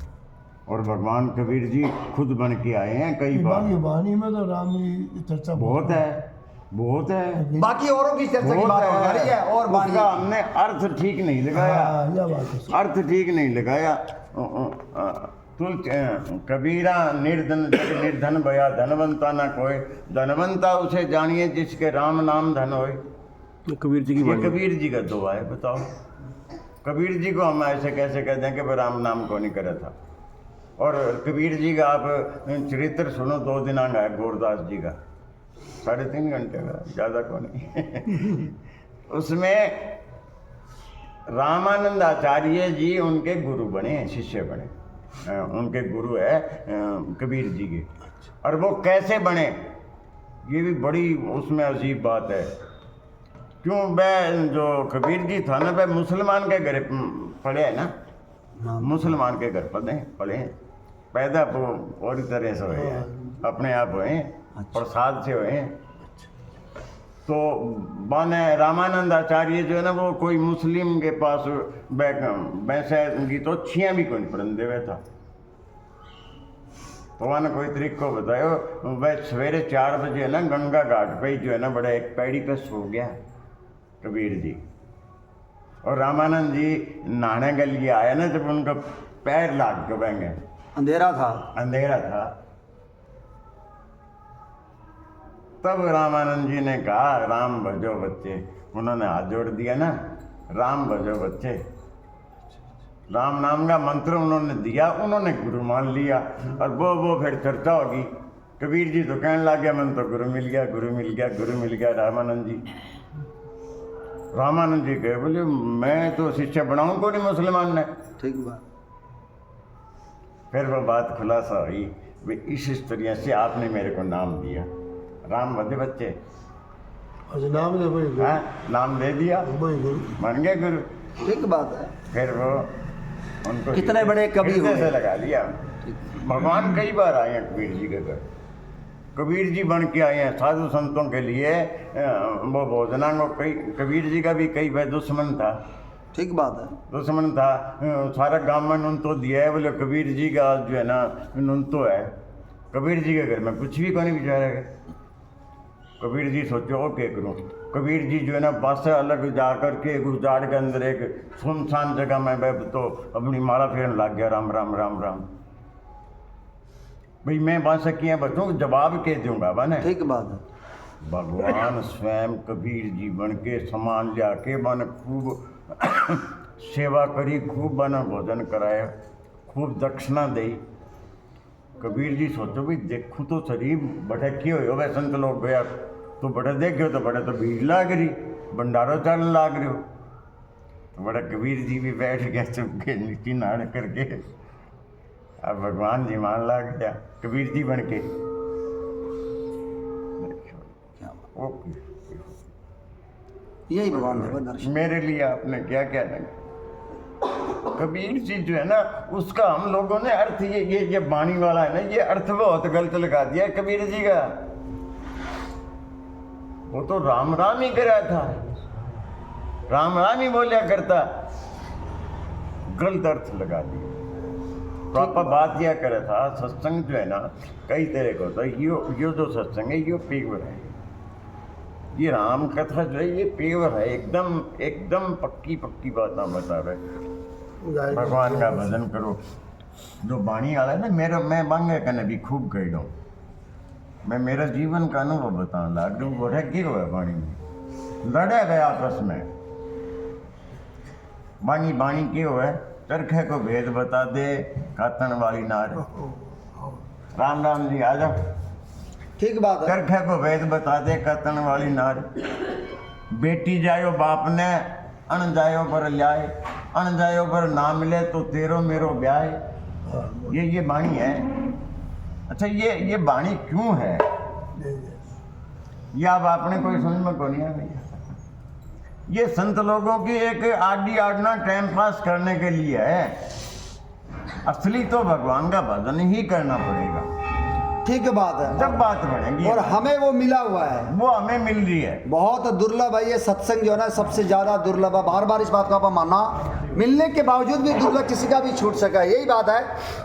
और भगवान कबीर जी खुद बन के आए हैं कई बार। वाणी में तो राम की चर्चा बहुत है, बहुत है। बाकी औरों की चर्चा की बात हो रही है और बाणी उसका हमने अर्थ ठीक नहीं लगाया, यह बात है। अर्थ ठीक नहीं लगाया। कबीरा निर्धन जग निर्धन भया धनवंता ना कोई, धनवंता उसे जानिए जिसके राम नाम धन होए। कबीर जी की ये कबीर जी का दुआ है। बताओ कबीर जी को हम ऐसे कैसे कहते हैं कि वह राम नाम को नहीं करा था। और कबीर जी का आप चरित्र सुनो, 2 दिनांक है गोरदास जी का, 3.5 घंटे का, ज़्यादा को नहीं। उसमें रामानंद आचार्य जी उनके गुरु बने, शिष्य बने, उनके गुरु है कबीर जी के। और वो कैसे बने ये भी बड़ी उसमें अजीब बात है। क्यों वह जो कबीर जी था ना, वह मुसलमान के घर पढ़े है ना, मुसलमान के घर पढ़े पैदा वो और तरह से हुए हैं, अपने आप हुए हैं, प्रसाद से हुए हैं। तो माने रामानंद आचार्य जो है ना, वो कोई मुस्लिम के पास वैसे उनकी तो अच्छियाँ भी कोई पढ़न देवे था। तो वहाँ कोई तरीको बतायो, वह सवेरे 4 बजे ना गंगा घाट पे जो है ना बड़ा एक पैड़ी पे सो गया कबीर जी। और रामानंद जी नहाने के लिए आया ना, जब उनका पैर लाग के बह गए, अंधेरा था, अंधेरा था। तब रामानंद जी ने कहा राम भजो बच्चे, उन्होंने हाथ जोड़ दिया ना, राम भजो बच्चे, राम नाम का मंत्र उन्होंने दिया, उन्होंने गुरु मान लिया। और वो फिर चर्चा होगी। कबीर जी तो कहने लग गया मन तो गुरु मिल गया, गुरु मिल गया, गुरु मिल गया। रामानंद जी कहे बोले मैं तो शिष्य बनाऊं को नहीं मुसलमान ने। ठीक बात। फिर वो बात खुलासा हुई, वे इस तरह से आपने मेरे को नाम दिया, राम भजे बच्चे। अच्छा नाम दे भाई, हाँ नाम दे दिया, भाई गुरु मान गए गुरु। ठीक बात है। फिर वो उनको कितने बड़े कवि हृदय हुए। से लगा लिया। भगवान कई बार आए हैं कबीर जी के घर, कबीर जी बन के आए हैं साधु संतों के लिए। वो भोजनांगो कई, कबीर जी का भी कई बार दुश्मन था, ठीक बात है। दुश्मन था। सारा गांव में नून तो दिया है, बोले कबीर जी का आज जो है ना नून तो है। कबीर जी के घर में कुछ भी को नहीं बेचारा है। कबीर जी सोचो और क्या करूँ। कबीर जी जो है ना पास से अलग जा कर के उस झाड़ के अंदर एक सुनसान जगह में बैठ तो अपनी माला फेरने लग गया, राम राम राम राम। भाई मैं बात किया बच्चों को जवाब के दूंगा बने। ठीक बात है। भगवान स्वयं कबीर जी बन के सामान लिया के बन खूब सेवा करी, खूब बन भोजन कराया, खूब दक्षिणा दी। कबीर जी सोचो भाई देखो तो शरीर बड़े क्यों हो वै संत लोग गया तो बड़े देखो तो बड़े तो भीड़ लाग रही, भंडारो चलने लाग रहे हो। तो बड़ा कबीर जी भी बैठ गया चुपके नीति नाड़ करके। अब भगवान जी मान लाग गया कबीर जी बन के। ओके, यही भगवान है दर्शन। मेरे लिए आपने क्या क्या लगा। कबीर जी जो है ना उसका हम लोगों ने अर्थ ये वाणी वाला है ना, ये अर्थ बहुत गलत लगा दिया कबीर जी का। वो तो राम राम ही करा था, राम राम ही बोलिया करता, गलत अर्थ लगा दिया। तो आप बात यह करे था सत्संग जो है ना कई तरह का होता है। यो जो सत्संग है ये प्योर है, ये राम कथा जो है ये प्योर है, एकदम एकदम पक्की पक्की बात ना बता रहे। भगवान का भजन करो। जो वाणी वाला है ना मेरा, मैं बांगे का नबी खूब कह दूँ, मैं मेरा जीवन का अनुभव बताने लग दूँ। बोले क्यों है वाणी में लड़े गए आपस में। वाणी क्यों है, चरखे को भेद बता दे कातन वाली नार। राम राम जी आ जाओ। ठीक बात है। चरखे को भेद बता दे कातन वाली नार। बेटी जायो बाप ने अण जायो पर ल्याए, अण जायो पर ना मिले तो तेरो मेरो ब्याह। ये वाणी है। अच्छा ये वाणी क्यों है, ये अब आपने कोई समझ में को नहीं आया। ये संत लोगों की एक आडी आडना टाइम पास करने के लिए है। असली तो भगवान का भजन ही करना पड़ेगा। ठीक बात है। जब बात बढ़ेगी और हमें वो मिला हुआ है, वो हमें मिल रही है। बहुत दुर्लभ है ये सत्संग जो है ना, सबसे ज्यादा दुर्लभ है। बार बार इस बात को आप मानना, मिलने के बावजूद भी दुर्लभ किसी का भी छूट सका, यही बात है।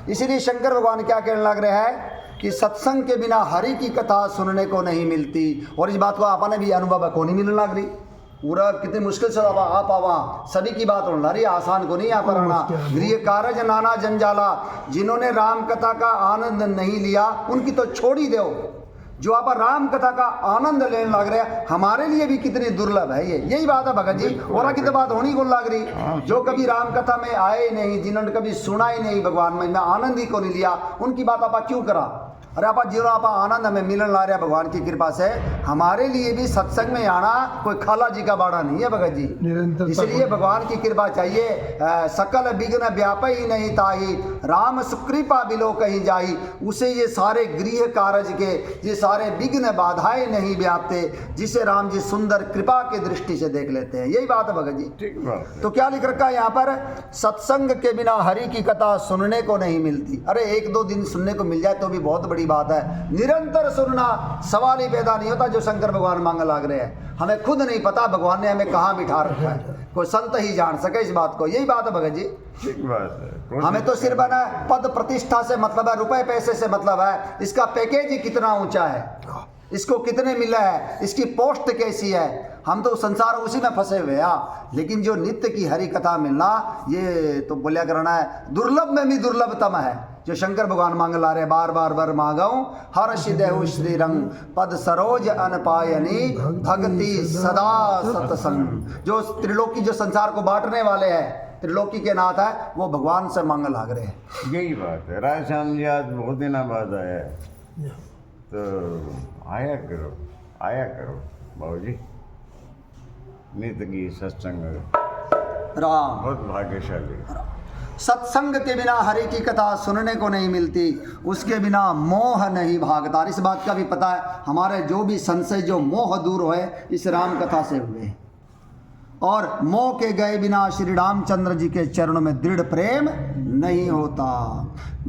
इसीलिए शंकर भगवान क्या कहने लग रहे हैं कि सत्संग के बिना हरि की कथा सुनने को नहीं मिलती। और इस बात को आपने भी अनुभव को नहीं मिलने लग रही। पूरा कितनी मुश्किल से आप आवा सभी की बात होना रही, आसान को नहीं यहाँ पर आना। गृह कारज नाना जंजाला, जिन्होंने राम कथा का आनंद नहीं लिया उनकी तो छोड़ ही दो। जो आप राम कथा का आनंद लेने लग रहे हैं, हमारे लिए भी कितनी दुर्लभ है ये, यही बात है भगत जी। और की तो बात होनी को लग रही, जो कभी राम कथा में आए नहीं, जिन्होंने कभी सुना ही नहीं, भगवान में आनंद ही को नहीं लिया, उनकी बात आप क्यों करा। अरे आप जो आप आनंद हमें मिलन ला रहे हैं भगवान की कृपा से, हमारे लिए भी सत्संग में आना कोई खाला जी का बाड़ा नहीं है भगत जी। इसलिए भगवान की कृपा चाहिए। सकल विघ्न व्याप ही नहीं ताही, राम सुकृपा बिलो कहीं जाही। उसे ये सारे गृह कारज के ये सारे विघ्न बाधाएं नहीं व्यापते, जिसे राम जी सुंदर कृपा की दृष्टि से देख लेते हैं। यही बात है भगत जी। ठीक बात। तो क्या लिख रखा है यहाँ पर, सत्संग के बिना हरि की कथा सुनने को नहीं मिलती। अरे एक दो दिन सुनने को मिल जाए तो भी बहुत बड़ी बात है, निरंतर सुनना सवाल ही पैदा नहीं होता जो शंकर भगवान मांग लाग रहे हैं। हमें खुद नहीं पता भगवान ने हमें कहाँ बिठा रखा है, कोई संत ही जान सके इस बात को। यही बात है भगत जी। ठीक बात है। हमें तो सिर्फ है ना पद प्रतिष्ठा से मतलब है, रुपए पैसे से मतलब है, इसका पैकेज ही कितना ऊंचा है, इसको कितने मिला है, इसकी पोस्ट कैसी है, हम तो संसार उसी में फंसे हुए हैं। लेकिन जो नित्य की हरि कथा मिलना, ये तो बोलिया करना है दुर्लभ में भी दुर्लभतम है, जो शंकर भगवान मांग ला रहे। बार बार बर मांगऊं हर देहु श्री रंग, पद सरोज अनपायनी भक्ति सदा सत्संग। जो त्रिलोकी जो संसार को बांटने वाले हैं, त्रिलोकी के नाथ है, वो भगवान से मांग लाग रहे हैं। यही बात है। राय श्याम जी आज बहुत दिन बाद आया है, तो आया करो बाबूजी। नित्य की सत्संग राम बहुत भाग्यशाली। सत्संग के बिना हरि की कथा सुनने को नहीं मिलती, उसके बिना मोह नहीं भागता। इस बात का भी पता है, हमारे जो भी संशय जो मोह दूर हुए इस राम कथा से हुए। और मोह के गए बिना श्री रामचंद्र जी के चरणों में दृढ़ प्रेम नहीं होता।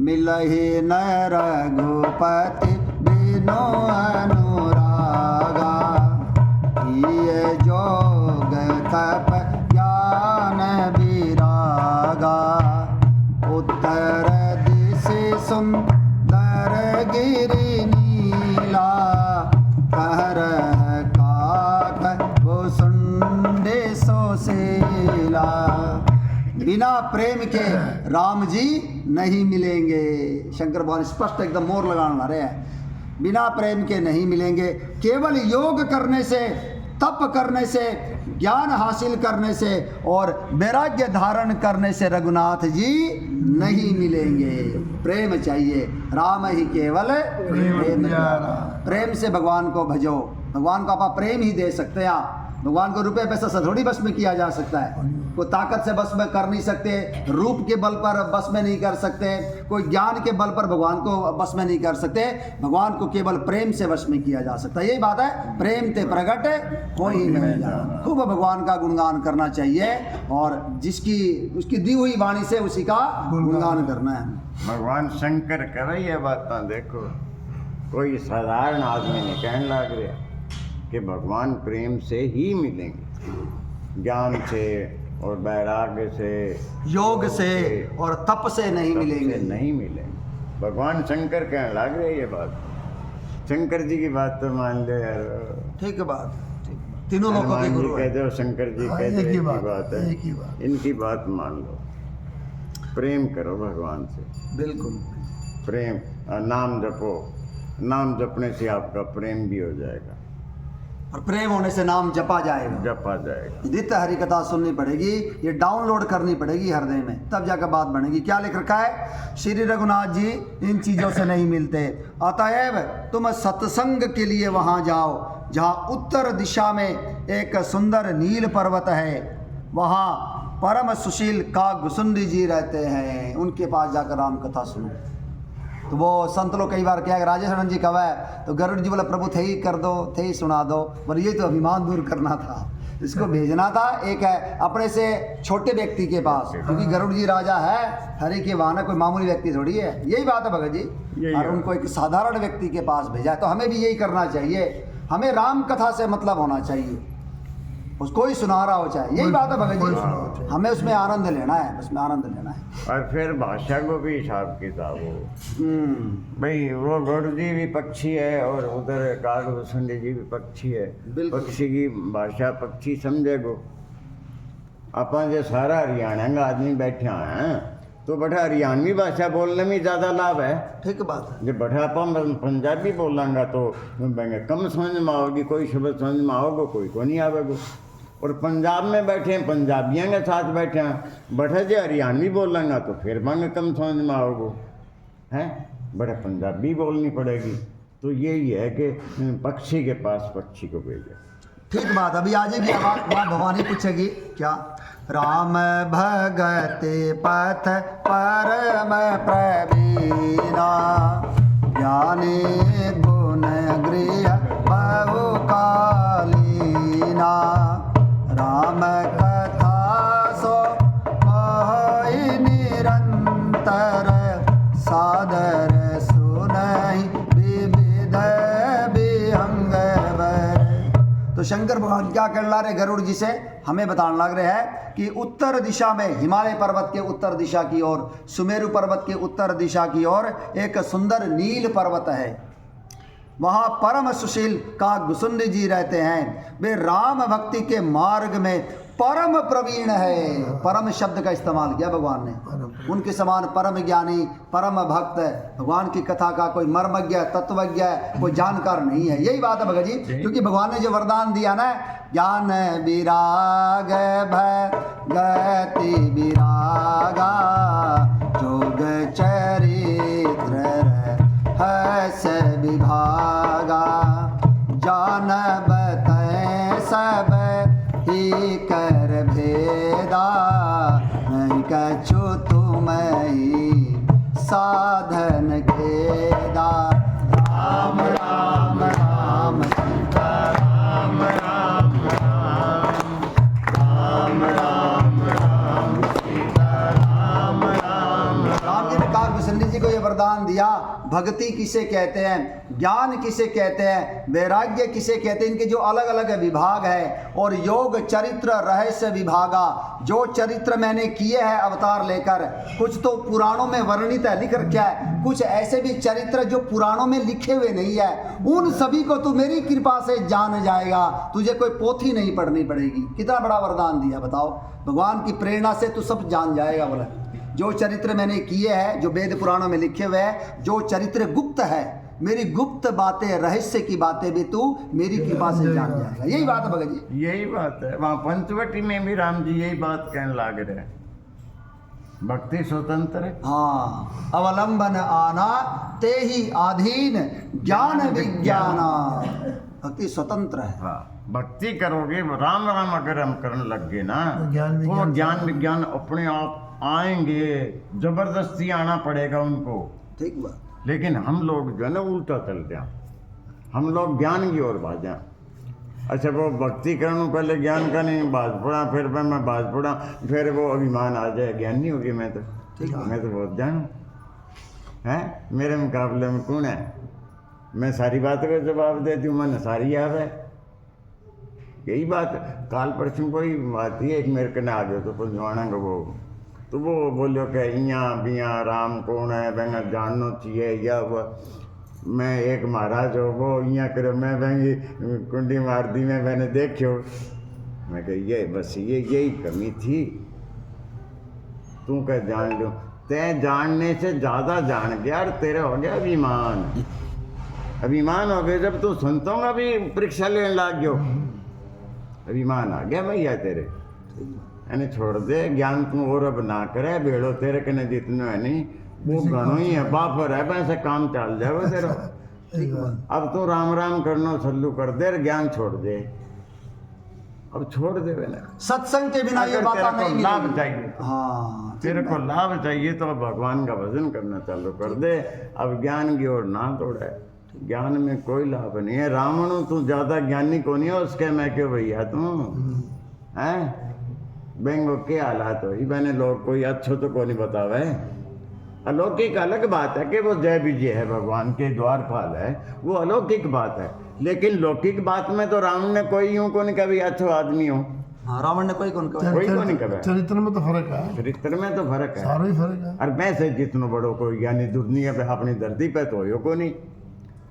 मिलहि न रघुपति बिनु अनुरागा, ये जोग तप ज्ञान विरागा। उत्तर दिशि सुंदर गिरि नीला, कहरह काक वो सुंडे सोशीला। बिना प्रेम के राम जी नहीं मिलेंगे। शंकर भगवान स्पष्ट एकदम मोर लगाना रहे हैं, बिना प्रेम के नहीं मिलेंगे। केवल योग करने से, तप करने से, ज्ञान हासिल करने से और वैराग्य धारण करने से रघुनाथ जी नहीं मिलेंगे। प्रेम चाहिए, राम ही केवल प्रेम प्यारा। प्रेम से भगवान को भजो। भगवान को आप प्रेम ही दे सकते हैं। भगवान को रुपए पैसा से थोड़ी बस में किया जा सकता है। कोई ताकत से बस में कर नहीं सकते, रूप के बल पर बस में नहीं कर सकते, कोई ज्ञान के बल पर भगवान को बस में नहीं कर सकते। भगवान को केवल प्रेम से वश में किया जा सकता है। यही बात है, प्रेम ते प्रगट कोई नहीं जाना। खूब भगवान का गुणगान करना चाहिए और जिसकी उसकी दी हुई वाणी से उसी का गुणगान करना है। भगवान शंकर करे ये बात देखो, कोई साधारण आदमी नहीं कहने लग रहे कि भगवान प्रेम से ही मिलेंगे, ज्ञान से और वैराग्य से, योग से और तप से नहीं मिलेंगे। नहीं मिलेंगे। भगवान शंकर कहने लग रहे ये बात। शंकर जी की बात तो मान लो यार, ठीक है बात, तीनों लोगों के गुरु कह दो, शंकर जी कह दो, एक ही बात है, एक ही बात। इनकी बात मान लो। प्रेम करो भगवान से, बिल्कुल प्रेम। नाम जपो, नाम जपने से आपका प्रेम भी हो जाएगा, और प्रेम होने से नाम जपा जाएगा, जपा जाएगा। नित्य हरि कथा सुननी पड़ेगी, ये डाउनलोड करनी पड़ेगी हृदय में, तब जाकर बात बनेगी। क्या लिख रखा है? श्री रघुनाथ जी इन चीज़ों से नहीं मिलते। अतएव तुम सत्संग के लिए वहाँ जाओ जहाँ उत्तर दिशा में एक सुंदर नील पर्वत है, वहाँ परम सुशील कागभुसुंडी जी रहते हैं, उनके पास जाकर राम कथा सुनो। तो वो संत लोग कई बार क्या है, राजेश आनंद जी कब है तो गरुड़ जी बोला प्रभु थे ही कर दो, थे ही सुना दो। बोले ये तो अभिमान दूर करना था, इसको भेजना था एक है अपने से छोटे व्यक्ति के पास, क्योंकि गरुड़ जी राजा है, हरि के वाहन, कोई मामूली व्यक्ति थोड़ी है। यही बात है भगत जी, और उनको एक साधारण व्यक्ति के पास भेजा। तो हमें भी यही करना चाहिए, हमें राम कथा से मतलब होना चाहिए, उसको ही सुना रहा हो चाहे, यही बात है भगत जी, हमें उसमें आनंद लेना है, उसमें आनंद लेना है। और फिर भाषा को भी हिसाब किताब हो भाई। वो गरुड़ जी भी पक्षी है और उधर कागभुसुंडी जी भी पक्षी है। पक्षी की भाषा पक्षी समझेगो। अपन जो सारा हरियाणा का आदमी बैठे हैं तो बड़ा हरियाणवी भाषा बोलने में ज़्यादा लाभ है। ठीक बात है। जब बड़ा अपन पंजाबी बोलेंगे तो कम समझ में आओगी, कोई शब्द समझ में आओगे, कोई को नहीं आवेगो। और पंजाब में बैठे हैं, पंजाबियों के साथ बैठे हैं, बड़ा जो हरियाणवी बोलेंगे तो फिर मांगे कम समझ में आओगे, हैं बड़ा पंजाबी बोलनी पड़ेगी। तो यही है कि पक्षी के पास पक्षी को भेजे। ठीक बात। अभी आ जाएगी आवाज, भवानी पूछेगी क्या? राम भगत पथ परम प्रवीणा, ज्ञानी गुण गृह बहुकालीना, राम कथा सो कहि निरंतर, सादर सुनहि विविध विहंग वर। तो शंकर भगवान क्या कर ला रहे गरुड़ जी से? हमें बताने लग रहे हैं कि उत्तर दिशा में, हिमालय पर्वत के उत्तर दिशा की ओर, सुमेरु पर्वत के उत्तर दिशा की ओर एक सुंदर नील पर्वत है, वहाँ परम सुशील कागभुसुंडी जी रहते हैं। वे राम भक्ति के मार्ग में परम प्रवीण है। परम शब्द का इस्तेमाल किया भगवान ने, उनके समान परम ज्ञानी, परम भक्त, भगवान की कथा का कोई मर्मज्ञ, तत्वज्ञ, कोई जानकार नहीं है। यही बात है भगत जी, क्योंकि भगवान ने जो वरदान दिया ना, ज्ञान विराग भगति विरागा, जोग चरित्र हस विभागा, जानबत सब ही कर भेदा, नहीं कछु तुमहि साधन खेदा। राम राम राम सीता राम राम राम, भक्ति किसे कहते हैं, ज्ञान किसे कहते हैं, वैराग्य किसे कहते हैं, इनके जो अलग अलग विभाग है। और योग चरित्र रहस्य विभागा, जो चरित्र मैंने किए हैं अवतार लेकर, कुछ तो पुराणों में वर्णित है, लिख रखा है, कुछ ऐसे भी चरित्र जो पुराणों में लिखे हुए नहीं है, उन सभी को तू मेरी कृपा से जान जाएगा, तुझे कोई पोथी नहीं पढ़नी पड़ेगी। कितना बड़ा वरदान दिया बताओ, भगवान की प्रेरणा से तू सब जान जाएगा। बोला जो चरित्र मैंने किए हैं, जो वेद पुराणों में लिखे हुए हैं, जो चरित्र गुप्त है, मेरी गुप्त बातें, रहस्य की बातें भी तू मेरी कृपा से जान जाएगा। यही बात है भगत जी, यही बात है। वहाँ पंचवटी में भी राम जी यही बात कहने लग रहे हैं, भक्ति स्वतंत्र है। हाँ, अवलंबन आना ते ही आधीन ज्ञान विज्ञाना, भक्ति स्वतंत्र है। हाँ, भक्ति करोगे, राम राम अगर हम करने लग गए ना, तो ज्ञान तो विज्ञान ज्ञान विज्ञान अपने आप आएंगे, जबरदस्ती आना पड़ेगा उनको। ठीक बात। लेकिन हम लोग जो है ना उल्टा चलते हैं, हम लोग ज्ञान की ओर भाजा। अच्छा, वो भक्ति करूँ पहले ज्ञान का नहीं बाज पड़ा, फिर मैं बाज पड़ा, फिर वो अभिमान आ जाए, ज्ञान नहीं होगी। मैं तो बहुत जानूँ हैं, मेरे मुकाबले में कौन है, मैं सारी बातों का जवाब देती हूँ, मैंने सारी याद है। यही बात काल परसों कोई बात ही एक मेरे कने आ गए तो पंजवाना का वो, तो वो बोलो कि इयाँ बियाँ राम कौन है, मैं जानना चाहिए या वो। मैं एक महाराज हो वो इयाँ करो, मैं वही कुंडी मार दी, मैंने देखो। मैं कह ये बस यही कमी थी, तू कह जान लो, तय जानने से ज़्यादा जान गया और तेरे हो गया अभिमान। अभिमान हो गया जब तू संतों का भी परीक्षा लेने लग गयो, अभिमान आ गया भैया तेरे। यानी छोड़ दे ज्ञान, तू और अब ना करे, बेड़ो तेरे कने जितने है नहीं वो घणो ही है, बापर है, वैसे काम चल जाए तेरा। अब तो राम राम करना चालू कर दे, ज्ञान छोड़ दे, अब छोड़ दे। सत्संग के बिना ये बात नहीं लाभ मिलेगी। चाहिए, हाँ, तेरे को लाभ चाहिए तो भगवान का भजन करना चालू कर दे। अब ज्ञान की ओर ना दौड़े, ज्ञान में कोई लाभ नहीं है। रावण तू ज्यादा ज्ञानी को नहीं हो उसके, मैं क्यों भैया तू हैं बेंगो के हालात हो मैंने लोग कोई अच्छो तो को नहीं बतावे। अलौकिक अलग बात है कि वो जय विजय है, भगवान के द्वारपाल है, वो अलौकिक बात है। लेकिन लौकिक बात में तो रावण ने कोई यूं को नहीं कभी अच्छो आदमी हो। हाँ, रावण ने कोई कौन कहा, कोई को नहीं कहा। चरित्र में तो फर्क है, चरित्र में तो फर्क है, सारा ही फर्क है। और वैसे जितनो बड़ो कोई यानी दुनिया पे अपनी धरती पे तो हो को नहीं।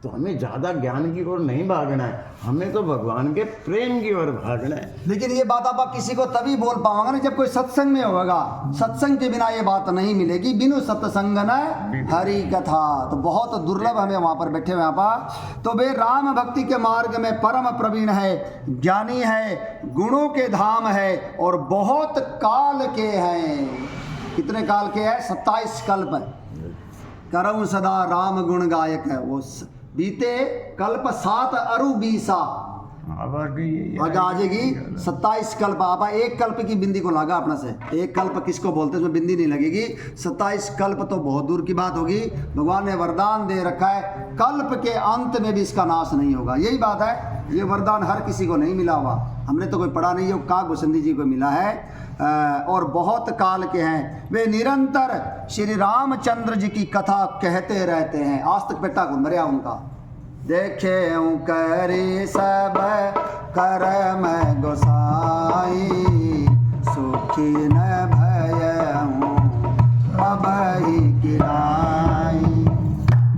तो हमें ज़्यादा ज्ञान की ओर नहीं भागना है, हमें तो भगवान के प्रेम की ओर भागना है। लेकिन ये बात आप किसी को तभी बोल पाओगे ना जब कोई सत्संग में होगा। सत्संग के बिना ये बात नहीं मिलेगी, बिनु सत्संग न हरि कथा। तो बहुत दुर्लभ हमें वहाँ पर बैठे हुए यहाँ। तो वे राम भक्ति के मार्ग में परम प्रवीण है, ज्ञानी है, गुणों के धाम है और बहुत काल के हैं। कितने काल के हैं? 27 कल्प। करऊं सदा राम गुण गायक है, वो बीते कल्प 7 अरु 20। अब आ जाएगी 27 कल्प। आप एक कल्प की बिंदी को लगा अपना से, एक कल्प किसको बोलते हैं, उसमें बिंदी नहीं लगेगी। 27 कल्प तो बहुत दूर की बात होगी। भगवान ने वरदान दे रखा है, कल्प के अंत में भी इसका नाश नहीं होगा। यही बात है, ये वरदान हर किसी को नहीं मिला हुआ। हमने तो कोई पढ़ा नहीं है, काग भूषणी जी को मिला है। और बहुत काल के हैं, वे निरंतर श्री रामचंद्र जी की कथा कहते रहते हैं। आज तक बेटा को मरिया उनका देखे करे सब करम गोसाई, सुखी न भयहूँ अब ही किराई।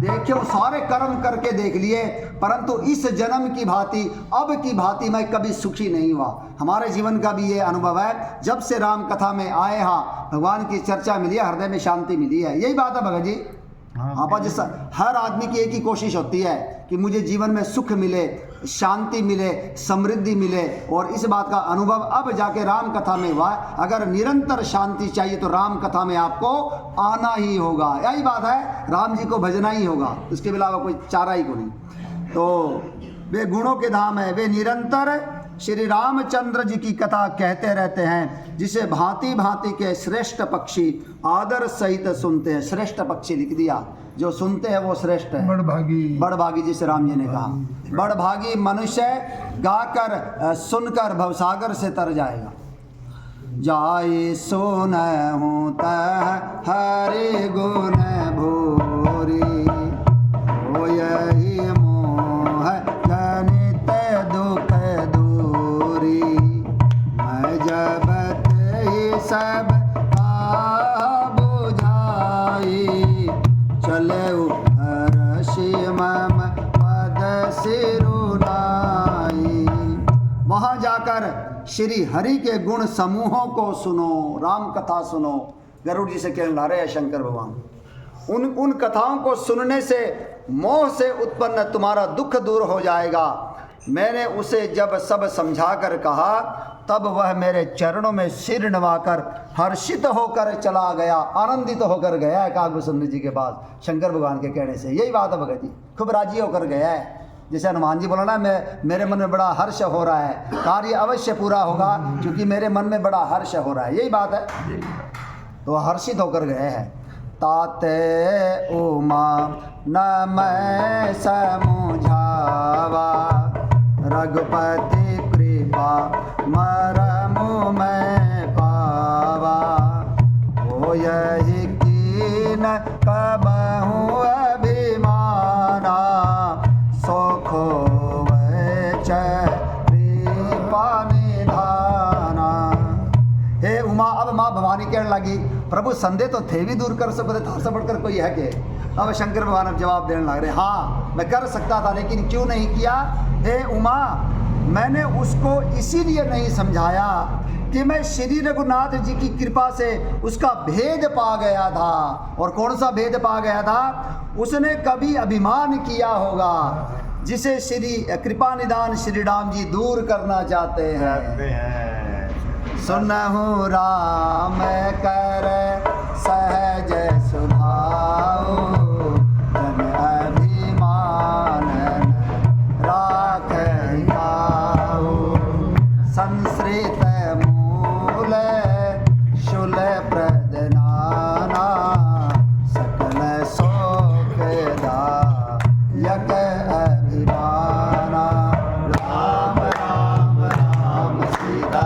देखियो सारे कर्म करके देख लिए, परंतु इस जन्म की भांति, अब की भांति मैं कभी सुखी नहीं हुआ। हमारे जीवन का भी ये अनुभव है, जब से राम कथा में आए, हाँ भगवान की चर्चा मिली है, हृदय में शांति मिली है। यही बात है भगत जी। आप जैसा हर आदमी की एक ही कोशिश होती है कि मुझे जीवन में सुख मिले, शांति मिले, समृद्धि मिले, और इस बात का अनुभव अब जाके राम कथा में हुआ। अगर निरंतर शांति चाहिए तो राम कथा में आपको आना ही होगा। यही बात है, राम जी को भजना ही होगा, उसके अलावा कोई चारा ही को नहीं। तो वे गुणों के धाम है, वे निरंतर श्री रामचंद्र जी की कथा कहते रहते हैं, जिसे भांति भांति के श्रेष्ठ पक्षी आदर सहित सुनते हैं। श्रेष्ठ पक्षी लिख दिया, जो सुनते हैं वो श्रेष्ठ है, बड़भागी। बड़भागी जिसे राम जी ने कहा, बड़भागी मनुष्य गाकर सुनकर भवसागर से तर जाएगा। जाए सुनहु तह हरि गुण भूरी, ओ यही मोह जनित दुख दूरी, मैं जब ही सब बुझाई, चले ऋषि मम पद सिरुनाई। वहाँ जाकर श्री हरि के गुण समूहों को सुनो, राम कथा सुनो। गरुड़ जी से कहने ला रहे हैं शंकर भगवान, उन कथाओं को सुनने से मोह से उत्पन्न तुम्हारा दुख दूर हो जाएगा। मैंने उसे जब सब समझा कर कहा, तब वह मेरे चरणों में सिर नवाकर हर्षित होकर चला गया, आनंदित होकर गया है काकभूषुंड जी के पास शंकर भगवान के कहने से। यही बात है भगत जी, खूब राजी होकर गया है। जैसे हनुमान जी बोला ना, मेरे मन में बड़ा हर्ष हो रहा है, कार्य अवश्य पूरा होगा क्योंकि मेरे मन में बड़ा हर्ष हो रहा है। यही बात है, तो हर्षित होकर गए हैं। ताते उमा न मैं समझावा, रघुपति कृपा मरमु मैं पावा, हो यही कीन कबहु अभिमाना, सोखो कृपा निधाना। हे उमा, अब माँ भवानी कहने लगी, प्रभु संदेह तो थे भी दूर कर सकते, था से बढ़कर कोई है के? अब शंकर भगवान अब जवाब देने लग रहे, हाँ मैं कर सकता था, लेकिन क्यों नहीं किया? हे उमा, मैंने उसको इसीलिए नहीं समझाया कि मैं श्री रघुनाथ जी की कृपा से उसका भेद पा गया था। और कौन सा भेद पा गया था? उसने कभी अभिमान किया होगा, जिसे श्री कृपा निदान श्री राम जी दूर करना चाहते हैं। सुनहु राम कर सहज सुभाऊ, जन अभिमान राख काऊ, संश्रित मूल शूल प्रदनाना, सकल शोक दायक अभिमाना। राम राम राम सीता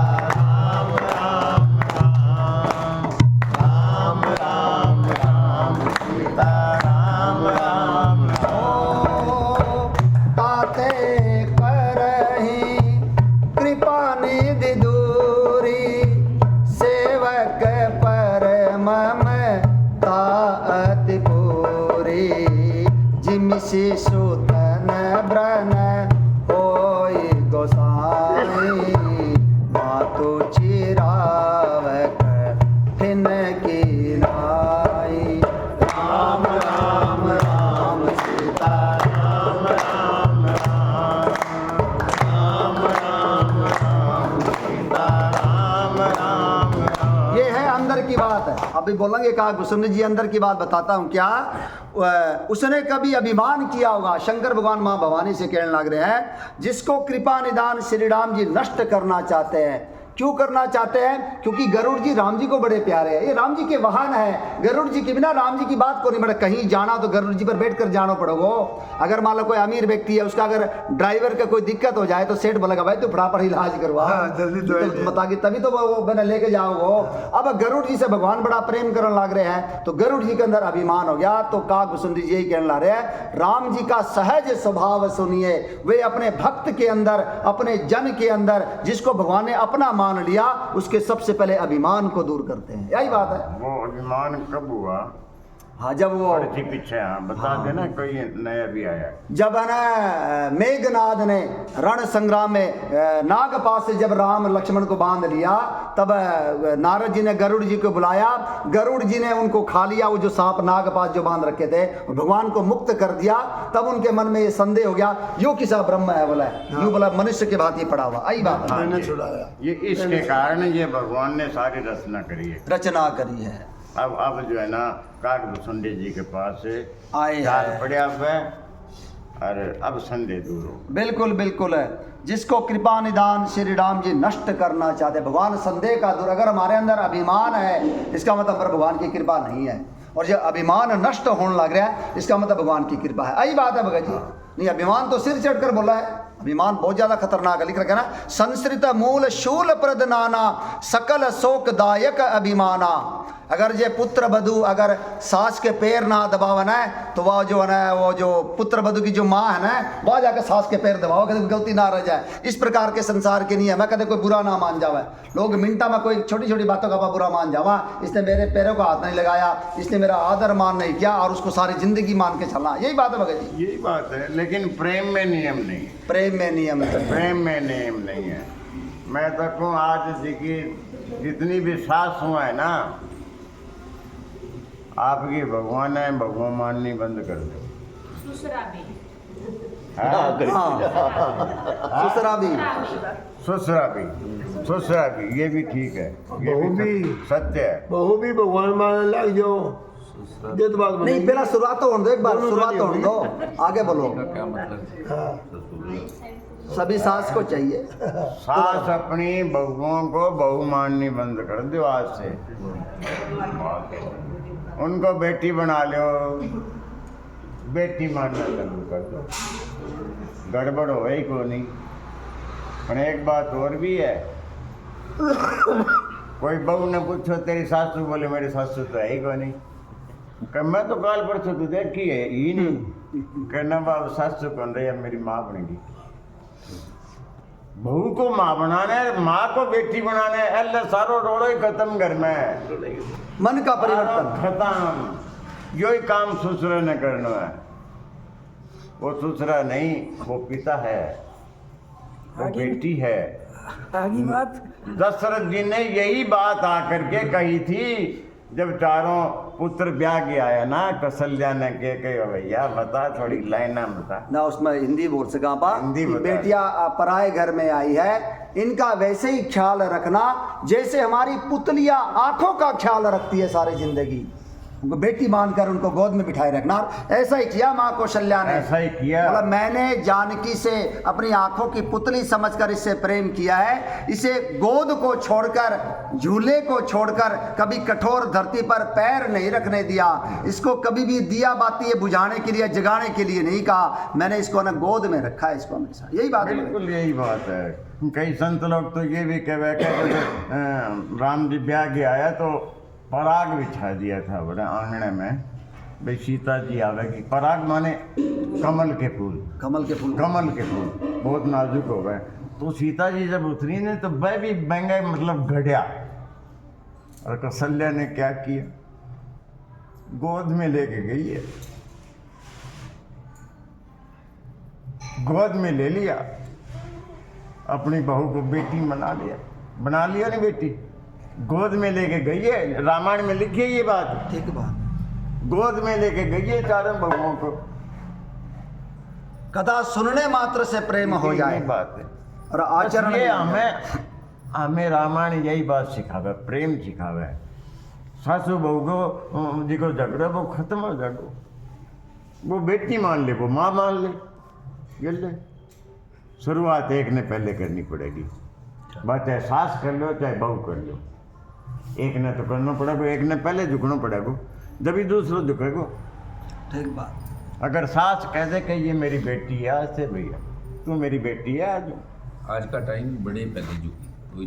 शिशुतन ब्रन होई गोसाई, मातु चिरावक फिन की लाई। राम राम राम सीता राम राम राम, राम राम सीता राम राम। ये है अंदर की बात है। अभी बोलेंगे काकभूषुंड जी, अंदर की बात बताता हूँ। क्या उसने कभी अभिमान किया होगा? शंकर भगवान माँ भवानी से कहने लग रहे हैं, जिसको कृपा निदान श्री राम जी नष्ट करना चाहते हैं। क्यों करना चाहते हैं? क्योंकि गरुड़ जी राम जी को बड़े प्यारे हैं, ये राम जी के वाहन है। गरुड़ जी के बिना राम जी की बात को नहीं बढ़ा। कहीं जाना तो गरुड़ जी पर बैठकर जाना पड़ेगा। अगर मान लो कोई अमीर व्यक्ति है, उसका अगर ड्राइवर का कोई दिक्कत हो जाए तो सेठ बोलेगा, भाई तू फटाफट इलाज करवा, बता के तभी तो वो मैंने लेके जाओगे। अब गरुड़ जी से भगवान बड़ा प्रेम करने लग रहे हैं, तो गरुड़ जी के अंदर अभिमान हो गया। तो काकभूषुंड जी यही कहने लग रहे हैं, राम जी का सहज स्वभाव सुनिए। वे अपने भक्त के अंदर, अपने जन के अंदर, जिसको भगवान ने अपना मान लिया, उसके सबसे पहले अभिमान को दूर करते हैं। यही बात है। वो अभिमान कब हुआ? हाँ, जब वो पीछे बता देना, कोई नया भी आया। जब है ना मेघनाद ने रण संग्राम में नागपाश से जब राम लक्ष्मण को बांध लिया, तब नारद जी ने गरुड़ जी को बुलाया। गरुड़ जी ने उनको खा लिया, वो जो सांप नागपाश जो बांध रखे थे, भगवान को मुक्त कर दिया। तब उनके मन में ये संदेह हो गया, यो किसा ब्रह्म है, बोला यूं बोला मनुष्य के भांति पड़ा हुआ। आई बात मैंने छुड़ाया। ये इसके कारण ये भगवान ने सारी रचना करी है, रचना करी है। अब जो है ना काकभूषुंड जी के पास से आए हैं, पड़े अब, और अब संदेह दूर हो। बिल्कुल बिल्कुल है। जिसको कृपा निदान श्री राम जी नष्ट करना चाहते, भगवान संदेह का दूर। अगर हमारे अंदर अभिमान है, इसका मतलब पर भगवान की कृपा नहीं है। और जब अभिमान नष्ट होने लग रहा है, इसका मतलब भगवान की कृपा है। यही बात है भगत जी। नहीं, अभिमान तो सिर चढ़कर बोला है, अभिमान बहुत ज्यादा खतरनाक है। लिख रखा है ना, संस्कृत मूल शूल प्रद नाना सकल शोकदायक अभिमाना। अगर ये पुत्र वधु अगर सास के पैर ना दबावन है तो वह जो है ना, वो जो पुत्र वधु की जो माँ है ना, वह जाकर सास के पैर दबाओ, कभी गलती ना रह जाए। इस प्रकार के संसार के नियम है, कभी कोई बुरा ना मान जावे। लोग मिनटा में कोई छोटी छोटी बातों का बुरा मान जावा, इसने मेरे पैरों को हाथ नहीं लगाया, इसने मेरा आदर मान नहीं किया, और उसको सारी जिंदगी मान के चलना। यही बात है भगत जी। यही बात है, लेकिन प्रेम में नियम नहीं, प्रेम में नियम है। प्रेम में नियम नहीं है। मैं तो कहूँ आज की जितनी भी सासुएं है ना, आपकी भगवान है, भगवान माननी बंद कर दो। दूसरा भी ससुरा भी ये भी ठीक है, ये बहू भी भी। सत्य है। बहू भी भगवान मानने लग जाओ, ये तो बात नहीं, बनेगी। पहला शुरुआत तो होने दो, एक बार दोनों शुरुआत तो नहीं होने दो, आगे बोलो। हाँ, सभी सास को चाहिए। सास अपनी बहुओं को बहू माननी बंद कर दो आज से। उनको बेटी बना लो, बेटी मानना चालू कर दो, गड़बड़ हो ही को नहीं। पर एक बात और भी है, कोई बहू ने पूछो तेरी सासू, बोले मेरी सासू तो है ही को नहीं। मैं तो काल परसों तो देखी है ही नहीं। कहना बाब सासू कौन रही है, मेरी माँ बनेगी। बहू को माँ बनाना है, माँ को बेटी बनाना है, अल्लाह सारो रोड़ो ही खत्म घर में, मन का परिवर्तन। खत्म। यो ही काम ससुर ने करना है। वो ससुरा नहीं, वो पिता है, वो बेटी है। आगे बात दशरथ जी ने यही बात आकर के कही थी जब चारों पुत्र ब्याह के आया ना, कौशल्या ने के भैया बता, थोड़ी लाइना बता ना उसमें हिंदी बोल सका पा, हिंदी बता। बेटियां पराए घर में आई है, इनका वैसे ही ख्याल रखना जैसे हमारी पुतलियां आंखों का ख्याल रखती है सारी जिंदगी। उनको बेटी मानकर उनको गोद में बिठाए रखना। ऐसा ही किया माँ कौशल्या ने, ऐसा ही किया। मतलब मैंने जानकी से अपनी आंखों की पुतली समझकर इससे प्रेम किया है। इसे गोद को छोड़कर, झूले को छोड़कर कभी कठोर धरती पर पैर नहीं रखने दिया। इसको कभी भी दिया बाती ये बुझाने के लिए, जगाने के लिए नहीं कहा। मैंने इसको ना गोद में रखा है, इसको हमेशा। यही बात है। बिल्कुल यही बात है। कई संत लोग तो ये भी कह राम जी ब्याह के आया तो पराग बिछा दिया था बड़े आंगने में, भाई सीता जी आवेगी। पराग माने कमल के फूल, कमल के फूल, कमल के फूल बहुत नाजुक हो गए। तो सीता जी जब उतरी ने तो वह भी बंगे मतलब घड़िया। और कौशल्या ने क्या किया, गोद में लेके गई है, गोद में ले लिया, अपनी बहू को बेटी बना लिया नहीं बेटी, गोद में लेके गई है। रामायण में लिखी है ये बात, ठीक बात। गोद में लेके गई है चारों बहुओं को। कथा सुनने मात्र से प्रेम हो जाए, बात है। और आचरण ये में हमें रामायण यही बात सिखावे, प्रेम सिखावे। सासू बहू को जिको झगड़ो वो खत्म हो झगड़ो, वो बेटी मान ले, वो माँ मान ले, ये ले। शुरुआत एक ने पहले करनी पड़ेगी। बात चाहे सास कर लो चाहे बहू कर लो, एक ने तो करना पड़ेगा, एक ने पहले झुकना पड़ेगा, जब ही दूसरा झुकेगा। ठीक बात। अगर सास कह दे कि ये मेरी बेटी है, आज से भैया तू मेरी बेटी है, आज आज का टाइम बड़े पहले झुकी।